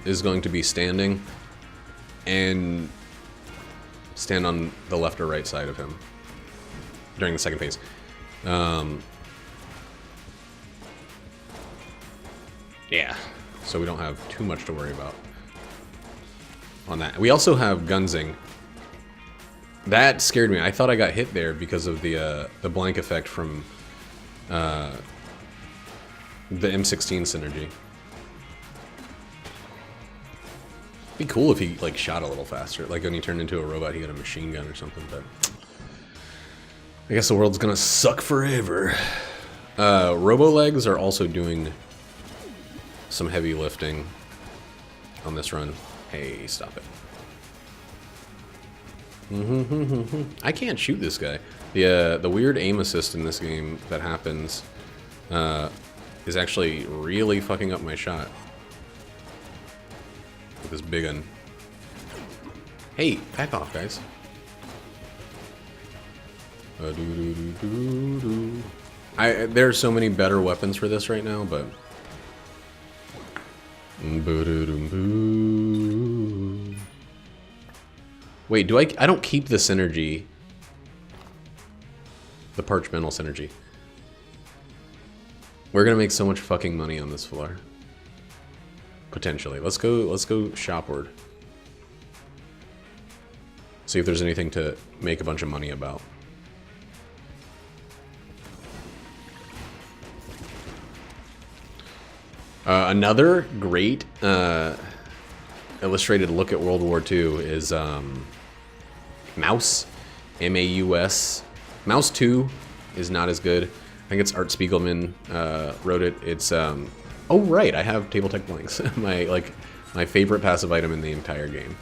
is going to be standing and stand on the left or right side of him during the second phase. Yeah. So we don't have too much to worry about on that. We also have Gunzing. That scared me. I thought I got hit there because of the blank effect from the M16 synergy. It'd be cool if he like shot a little faster. Like when he turned into a robot, he got a machine gun or something. But I guess the world's gonna suck forever. Robo-legs are also doing some heavy lifting on this run. Hey, stop it. I can't shoot this guy. The weird aim assist in this game that happens is actually really fucking up my shot with this big one. Hey, back off, guys. There are so many better weapons for this right now, but wait, I don't keep the synergy. The parchmental synergy. We're gonna make so much fucking money on this floor. Potentially. Let's go shopward. See if there's anything to make a bunch of money about. Another great illustrated look at World War II is Mouse, M-A-U-S. Mouse 2 is not as good. I think it's Art Spiegelman wrote it. It's oh right, I have Table Tech Blanks. my favorite passive item in the entire game.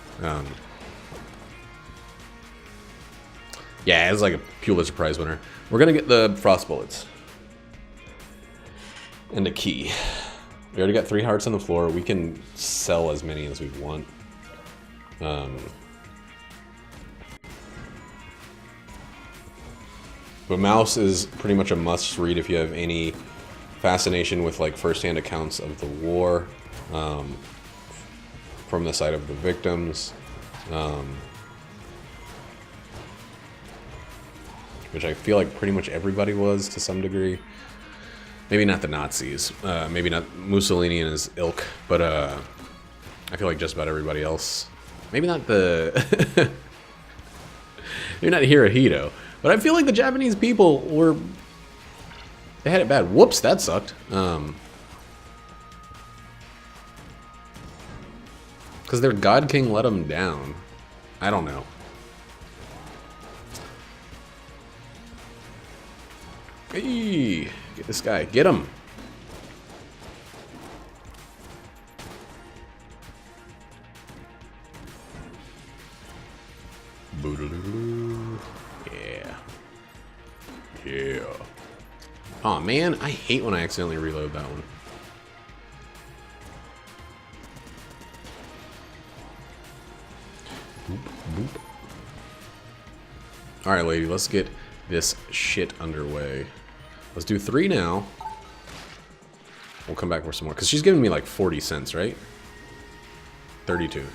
Yeah, it's like a Pulitzer Prize winner. We're gonna get the Frost Bullets and a key. We already got 3 hearts on the floor. We can sell as many as we want. But Mouse is pretty much a must-read if you have any fascination with like first-hand accounts of the war from the side of the victims, which I feel like pretty much everybody was to some degree. Maybe not the Nazis, maybe not Mussolini and his ilk, but I feel like just about everybody else. Maybe not the... Maybe not Hirohito, but I feel like the Japanese people were... They had it bad. Whoops, that sucked. Because their God King let them down. I don't know. Hey, get this guy. Get him. Yeah. Yeah. Aw, man, I hate when I accidentally reload that one. Boop, boop. Alright, lady, let's get this shit underway. Let's do 3 now. We'll come back for some more. Because she's giving me like 40 cents, right? 32.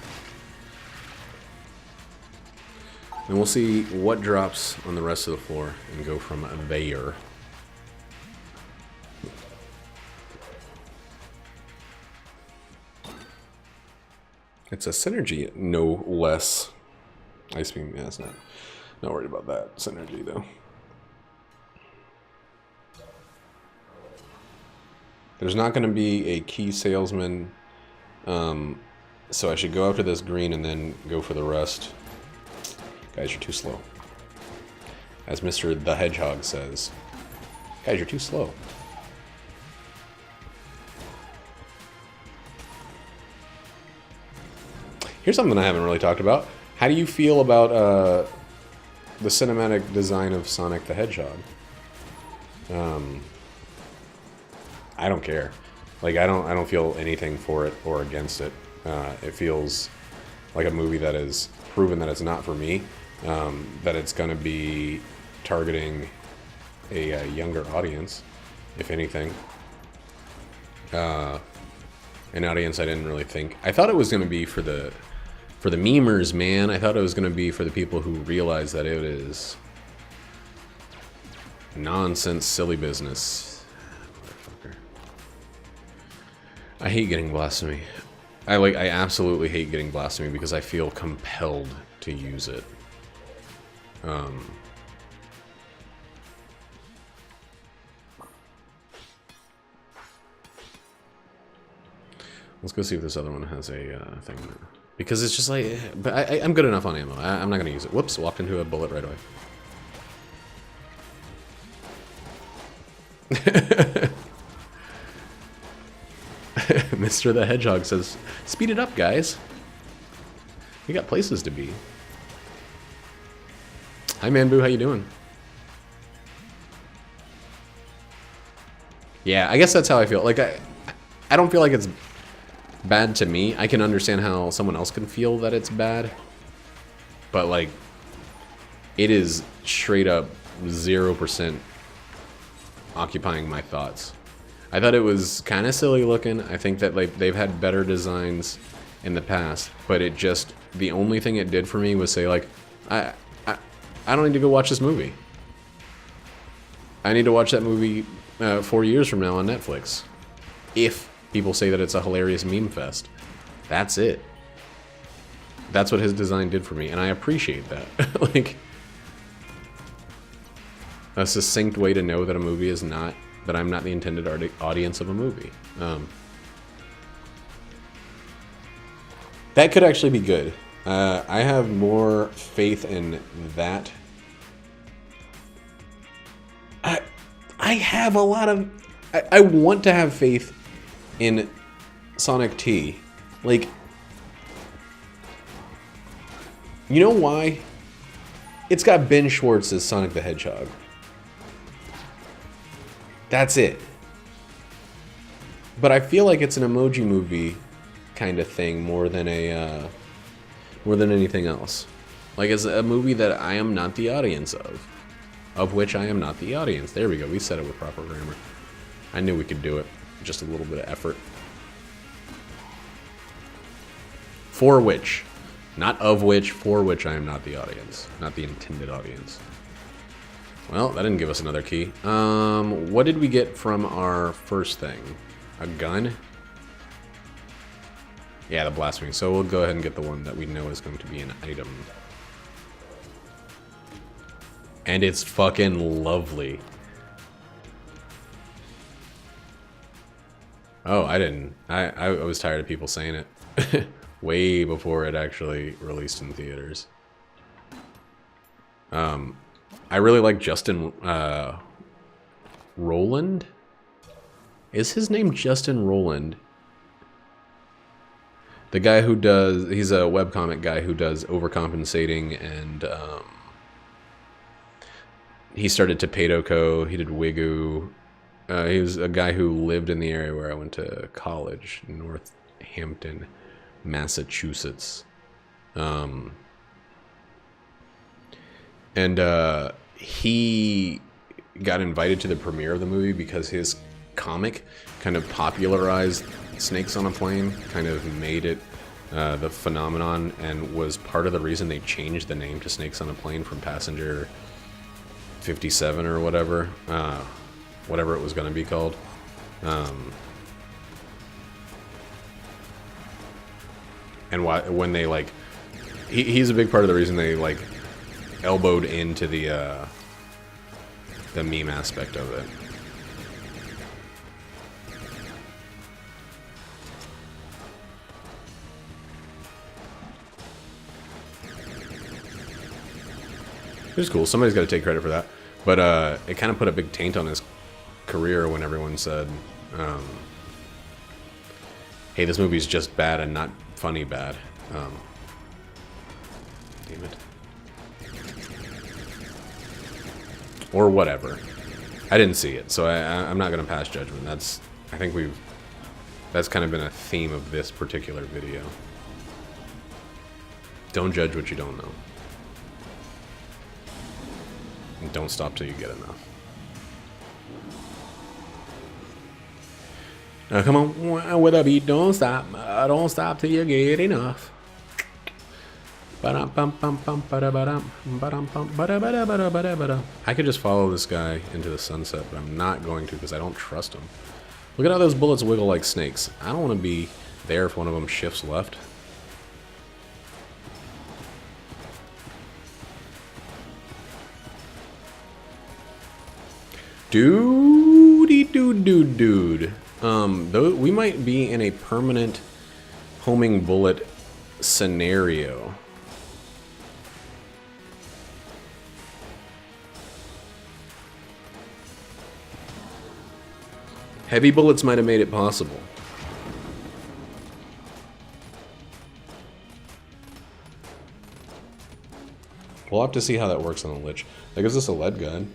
And we'll see what drops on the rest of the floor and go from there. It's a synergy, no less. Ice beam, yeah, it's not worried about that synergy though. There's not going to be a key salesman, so I should go after this green and then go for the rest. Guys, you're too slow. As Mr. the Hedgehog says. Guys, you're too slow. Here's something I haven't really talked about. How do you feel about the cinematic design of Sonic the Hedgehog? I don't care. Like, I don't feel anything for it or against it. It feels like a movie that is proven that it's not for me. That it's going to be targeting a younger audience, if anything. An audience I didn't really think. I thought it was going to be for the memers, man. I thought it was going to be for the people who realize that it is nonsense, silly business. I hate getting blasphemy. I absolutely hate getting blasphemy because I feel compelled to use it. Let's go see if this other one has a thing. Because it's just like, but I'm good enough on ammo. I'm not going to use it. Whoops, walked into a bullet right away. Mr. the Hedgehog says, speed it up, guys. We got places to be. Hi, Manboo, how you doing? Yeah, I guess that's how I feel. Like, I don't feel like it's bad to me. I can understand how someone else can feel that it's bad. But, like, it is straight up 0% occupying my thoughts. I thought it was kind of silly looking. I think that like they've had better designs in the past, but it just, the only thing it did for me was say like, I don't need to go watch this movie. I need to watch that movie 4 years from now on Netflix. If people say that it's a hilarious meme fest. That's it. That's what his design did for me, and I appreciate that. Like, a succinct way to know that a movie is not, that I'm not the intended audience of a movie. That could actually be good. I have more faith in that. I have a lot of... I want to have faith in Sonic T. Like... You know why? It's got Ben Schwartz as Sonic the Hedgehog. That's it. But I feel like it's an emoji movie kind of thing more than a more than anything else. Like it's a movie that I am not the audience of which I am not the audience. There we go. We said it with proper grammar. I knew we could do it. Just a little bit of effort. For which, not of which, for which I am not the audience, not the intended audience. Well, that didn't give us another key. What did we get from our first thing? A gun? Yeah, the blasphemy. So we'll go ahead and get the one that we know is going to be an item. And it's fucking lovely. Oh, I didn't. I was tired of people saying it. Way before it actually released in theaters. I really like Justin Roland. Is his name Justin Roland? The guy who does, he's a webcomic guy who does Overcompensating, and he started Tomato Co. He did Wigoo. He was a guy who lived in the area where I went to college, Northampton, Massachusetts. And he got invited to the premiere of the movie because his comic kind of popularized Snakes on a Plane, kind of made it the phenomenon, and was part of the reason they changed the name to Snakes on a Plane from Passenger 57 or whatever it was going to be called. And when they like, he's a big part of the reason they like elbowed into the meme aspect of it. It was cool. Somebody's got to take credit for that. But it kind of put a big taint on his career when everyone said, hey, this movie's just bad and not funny bad. Damn it. Or whatever. I didn't see it, so I'm not going to pass judgment. I think that's kind of been a theme of this particular video. Don't judge what you don't know. And don't stop till you get enough. Now come on, with a beat, don't stop till you get enough. I could just follow this guy into the sunset, but I'm not going to because I don't trust him. Look at how those bullets wiggle like snakes. I don't want to be there if one of them shifts left. Dude. Though we might be in a permanent homing bullet scenario. Heavy bullets might have made it possible. We'll have to see how that works on the Lich. Like, is this a lead gun?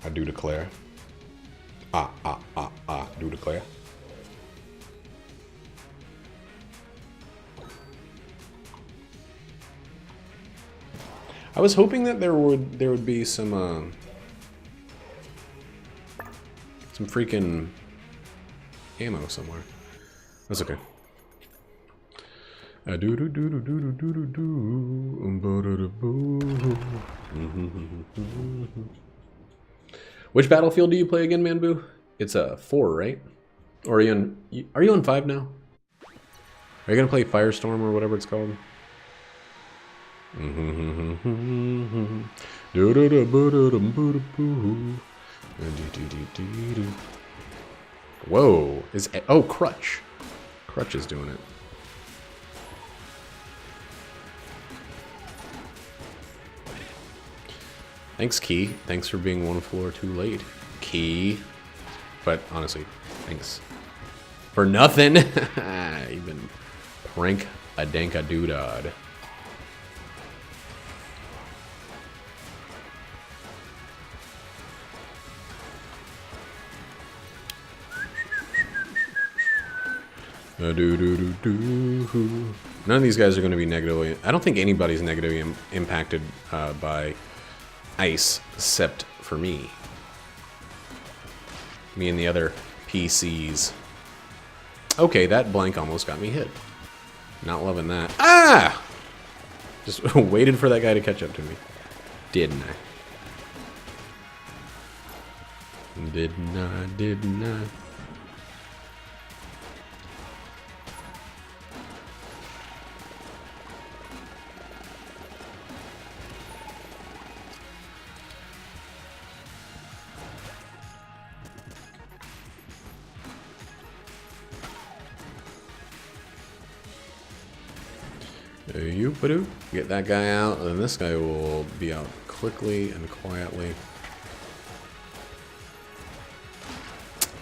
I do declare. Do declare. I was hoping that there would be some freaking ammo somewhere. That's okay. Which battlefield do you play again, Manboo? It's a 4, right? Or are you on 5 now? Are you gonna play Firestorm or whatever it's called? Whoa! Oh, Crutch. Crutch is doing it. Thanks, Key. Thanks for being one floor too late, Key. But honestly, thanks for nothing. Even prank a dank a doodad. None of these guys are going to be negatively... I don't think anybody's negatively impacted by ice, except for me. Me and the other PCs. Okay, that blank almost got me hit. Not loving that. Ah! Just waited for that guy to catch up to me. Didn't I? Didn't I? Get that guy out, and this guy will be out quickly and quietly.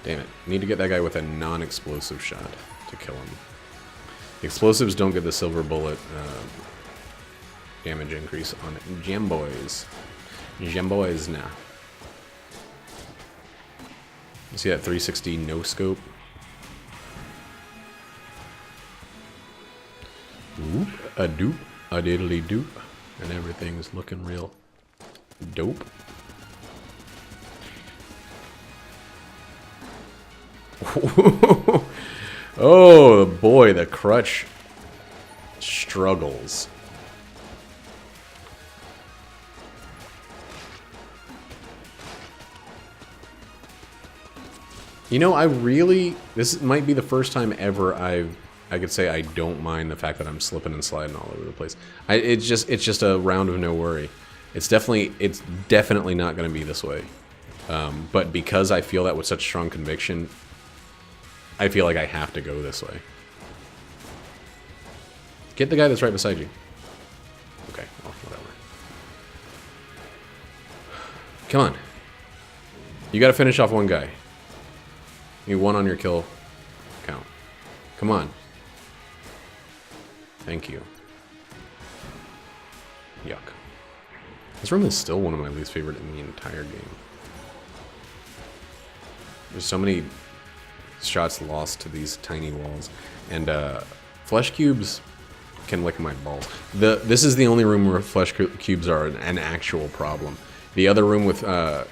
Damn it. Need to get that guy with a non-explosive shot to kill him. Explosives don't get the silver bullet damage increase on Jamboys. Jamboys, nah. You see that 360 no scope? Whoop, a doop, a diddly doop, and everything's looking real Dope. Oh boy, the crutch struggles. You know, this might be the first time ever I could say I don't mind the fact that I'm slipping and sliding all over the place. It's just a round of no worry. It's definitely not going to be this way. But because I feel that with such strong conviction, I feel like I have to go this way. Get the guy that's right beside you. Okay, well, whatever. Come on. You got to finish off one guy. You one on your kill count. Come on. Thank you. Yuck. This room is still one of my least favorite in the entire game. There's so many shots lost to these tiny walls. And flesh cubes can lick my balls. This is the only room where flesh cubes are an actual problem. The other room with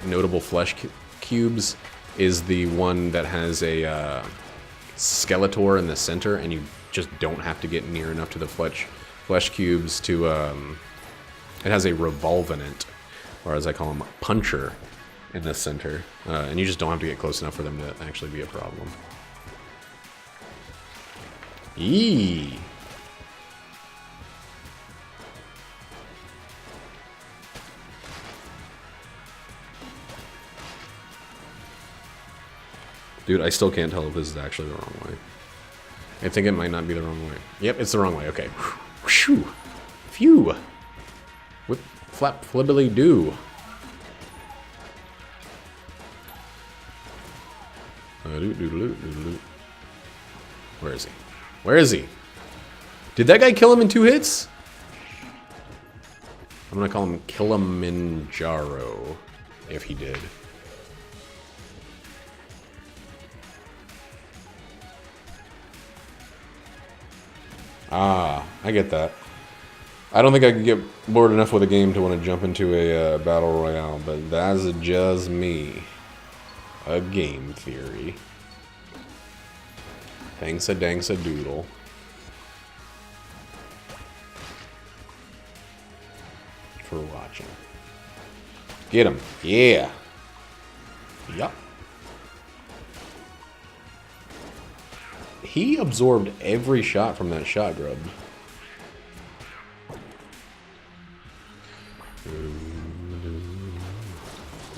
notable flesh cubes is the one that has a Skeletor in the center, and you just don't have to get near enough to the flesh cubes to... it has a revolvenant, or as I call them, puncher, in the center. And you just don't have to get close enough for them to actually be a problem. Eee! Dude, I still can't tell if this is actually the wrong way. I think it might not be the wrong way. Yep, it's the wrong way. Okay. Whew. Phew. Whip, flap, flibbily do. Where is he? Where is he? Did that guy kill him in 2 hits? I'm gonna call him Kilimanjaro, if he did. Ah, I get that. I don't think I could get bored enough with a game to want to jump into a battle royale, but that's just me. A game theory. Thanks a danks a doodle. For watching. Get him. Yeah. Yup. He absorbed every shot from that shot grub.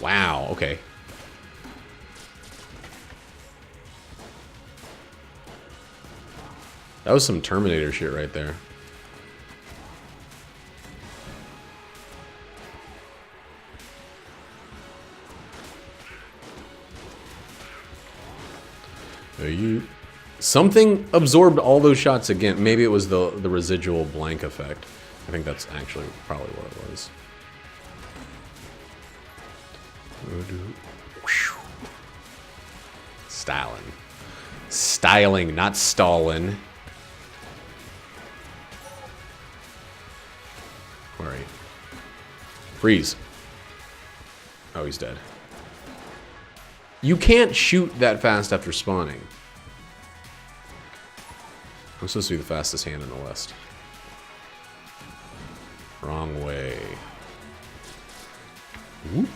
Wow, okay. That was some Terminator shit right there. Something absorbed all those shots again. Maybe it was the residual blank effect. I think that's actually probably what it was. Styling. Styling, not stalling. Where are you? Freeze. Oh, he's dead. You can't shoot that fast after spawning. I'm supposed to be the fastest hand in the West. Wrong way. Whoop.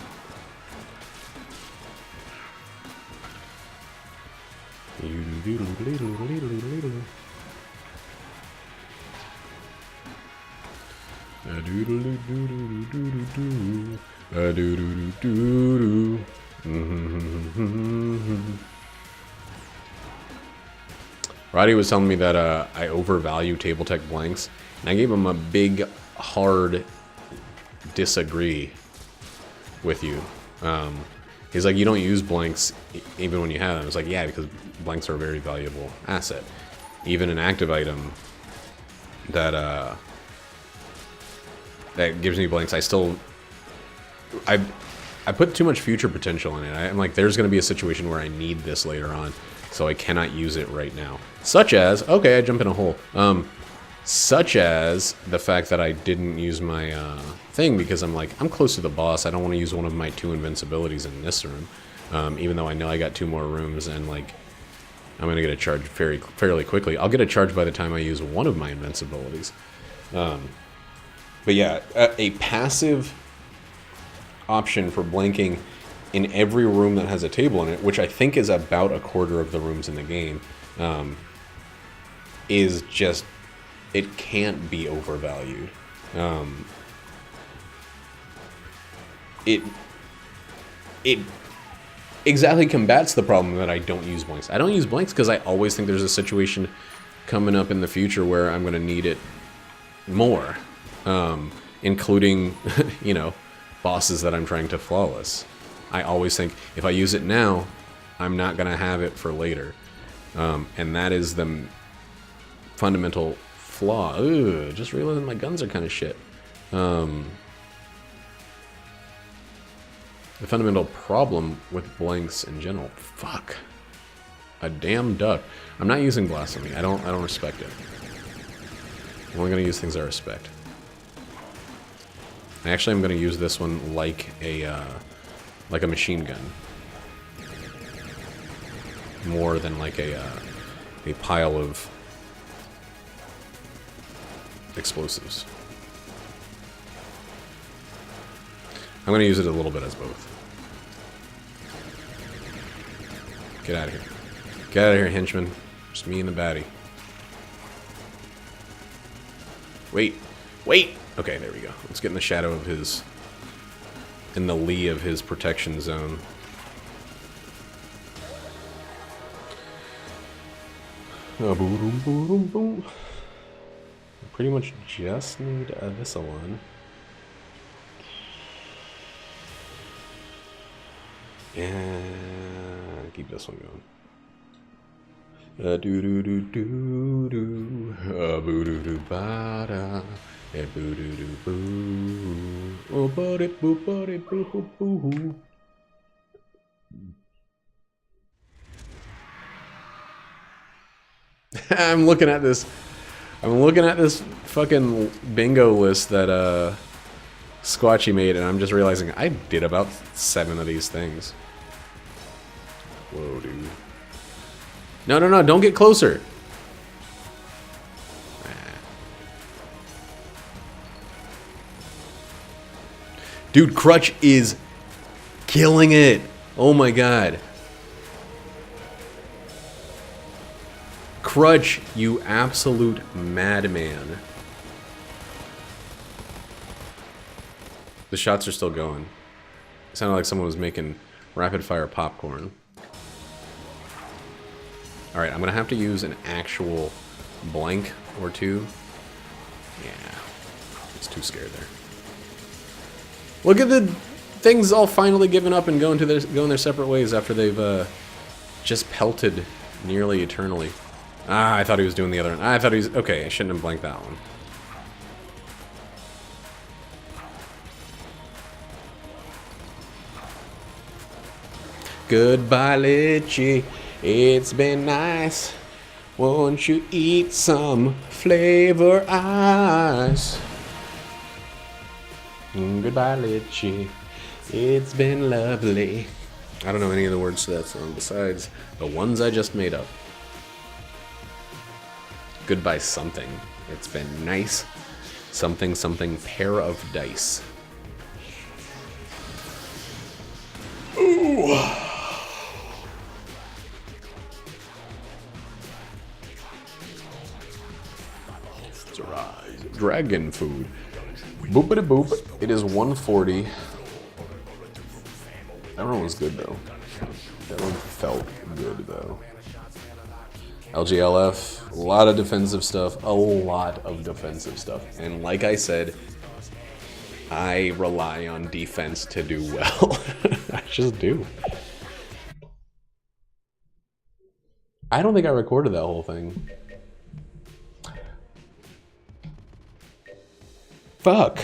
Roddy was telling me that I overvalue table tech blanks, and I gave him a big, hard disagree with you. He's like, you don't use blanks even when you have them. I was like, yeah, because blanks are a very valuable asset. Even an active item that that gives me blanks, I put too much future potential in it. I'm like, there's going to be a situation where I need this later on, so I cannot use it right now. Such as, okay, I jump in a hole. Such as the fact that I didn't use my thing because I'm like, I'm close to the boss. I don't want to use one of my 2 invincibilities in this room. Even though I know I got 2 more rooms and like, I'm going to get a charge fairly quickly. I'll get a charge by the time I use one of my invincibilities. But yeah, a passive option for blanking in every room that has a table in it, which I think is about a quarter of the rooms in the game, is just... it can't be overvalued. It exactly combats the problem that I don't use blanks. I don't use blanks because I always think there's a situation coming up in the future where I'm going to need it more, including, you know, bosses that I'm trying to flawless. I always think if I use it now, I'm not going to have it for later. And that is the fundamental flaw. Ooh, just realizing my guns are kind of shit. The fundamental problem with blanks in general. Fuck. A damn duck. I'm not using blasphemy. I don't respect it. I'm only gonna use things I respect. Actually, I'm gonna use this one like a machine gun, more than like a pile of explosives. I'm gonna use it a little bit as both. Get out of here. Get out of here, henchman. Just me and the baddie. Wait. Wait! Okay, there we go. Let's get in the shadow of his... in the lee of his protection zone. Oh, boom, boom, boom, boom. Pretty much just need this one. And keep this one going. Do do do do do. Boo doo doo ba da. Boo doo doo boo. Oh, buddy boo boo boo. I'm looking at this fucking bingo list that Squatchy made, and I'm just realizing I did about 7 of these things. Whoa, dude. No, no, no, don't get closer. Dude, Crutch is killing it. Oh my god. Crutch, you absolute madman. The shots are still going. It sounded like someone was making rapid fire popcorn. Alright, I'm gonna have to use an actual blank or two. Yeah. It's too scared there. Look at the things all finally giving up and going their separate ways after they've just pelted nearly eternally. Ah, I thought he was doing the other one. I thought he was... Okay, I shouldn't have blanked that one. Goodbye, Litchi. It's been nice. Won't you eat some flavor ice? Goodbye, Litchi. It's been lovely. I don't know any of the words to that song besides the ones I just made up. Goodbye something. It's been nice. Something something pair of dice. Ooh. Dragon food. Boopity boop. It is 140. That one was good though. That one felt good though. LGLF, a lot of defensive stuff. A lot of defensive stuff. And like I said, I rely on defense to do well. I just do. I don't think I recorded that whole thing. Fuck.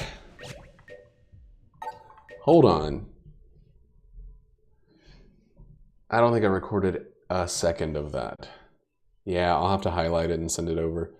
Hold on. I don't think I recorded a second of that. Yeah, I'll have to highlight it and send it over.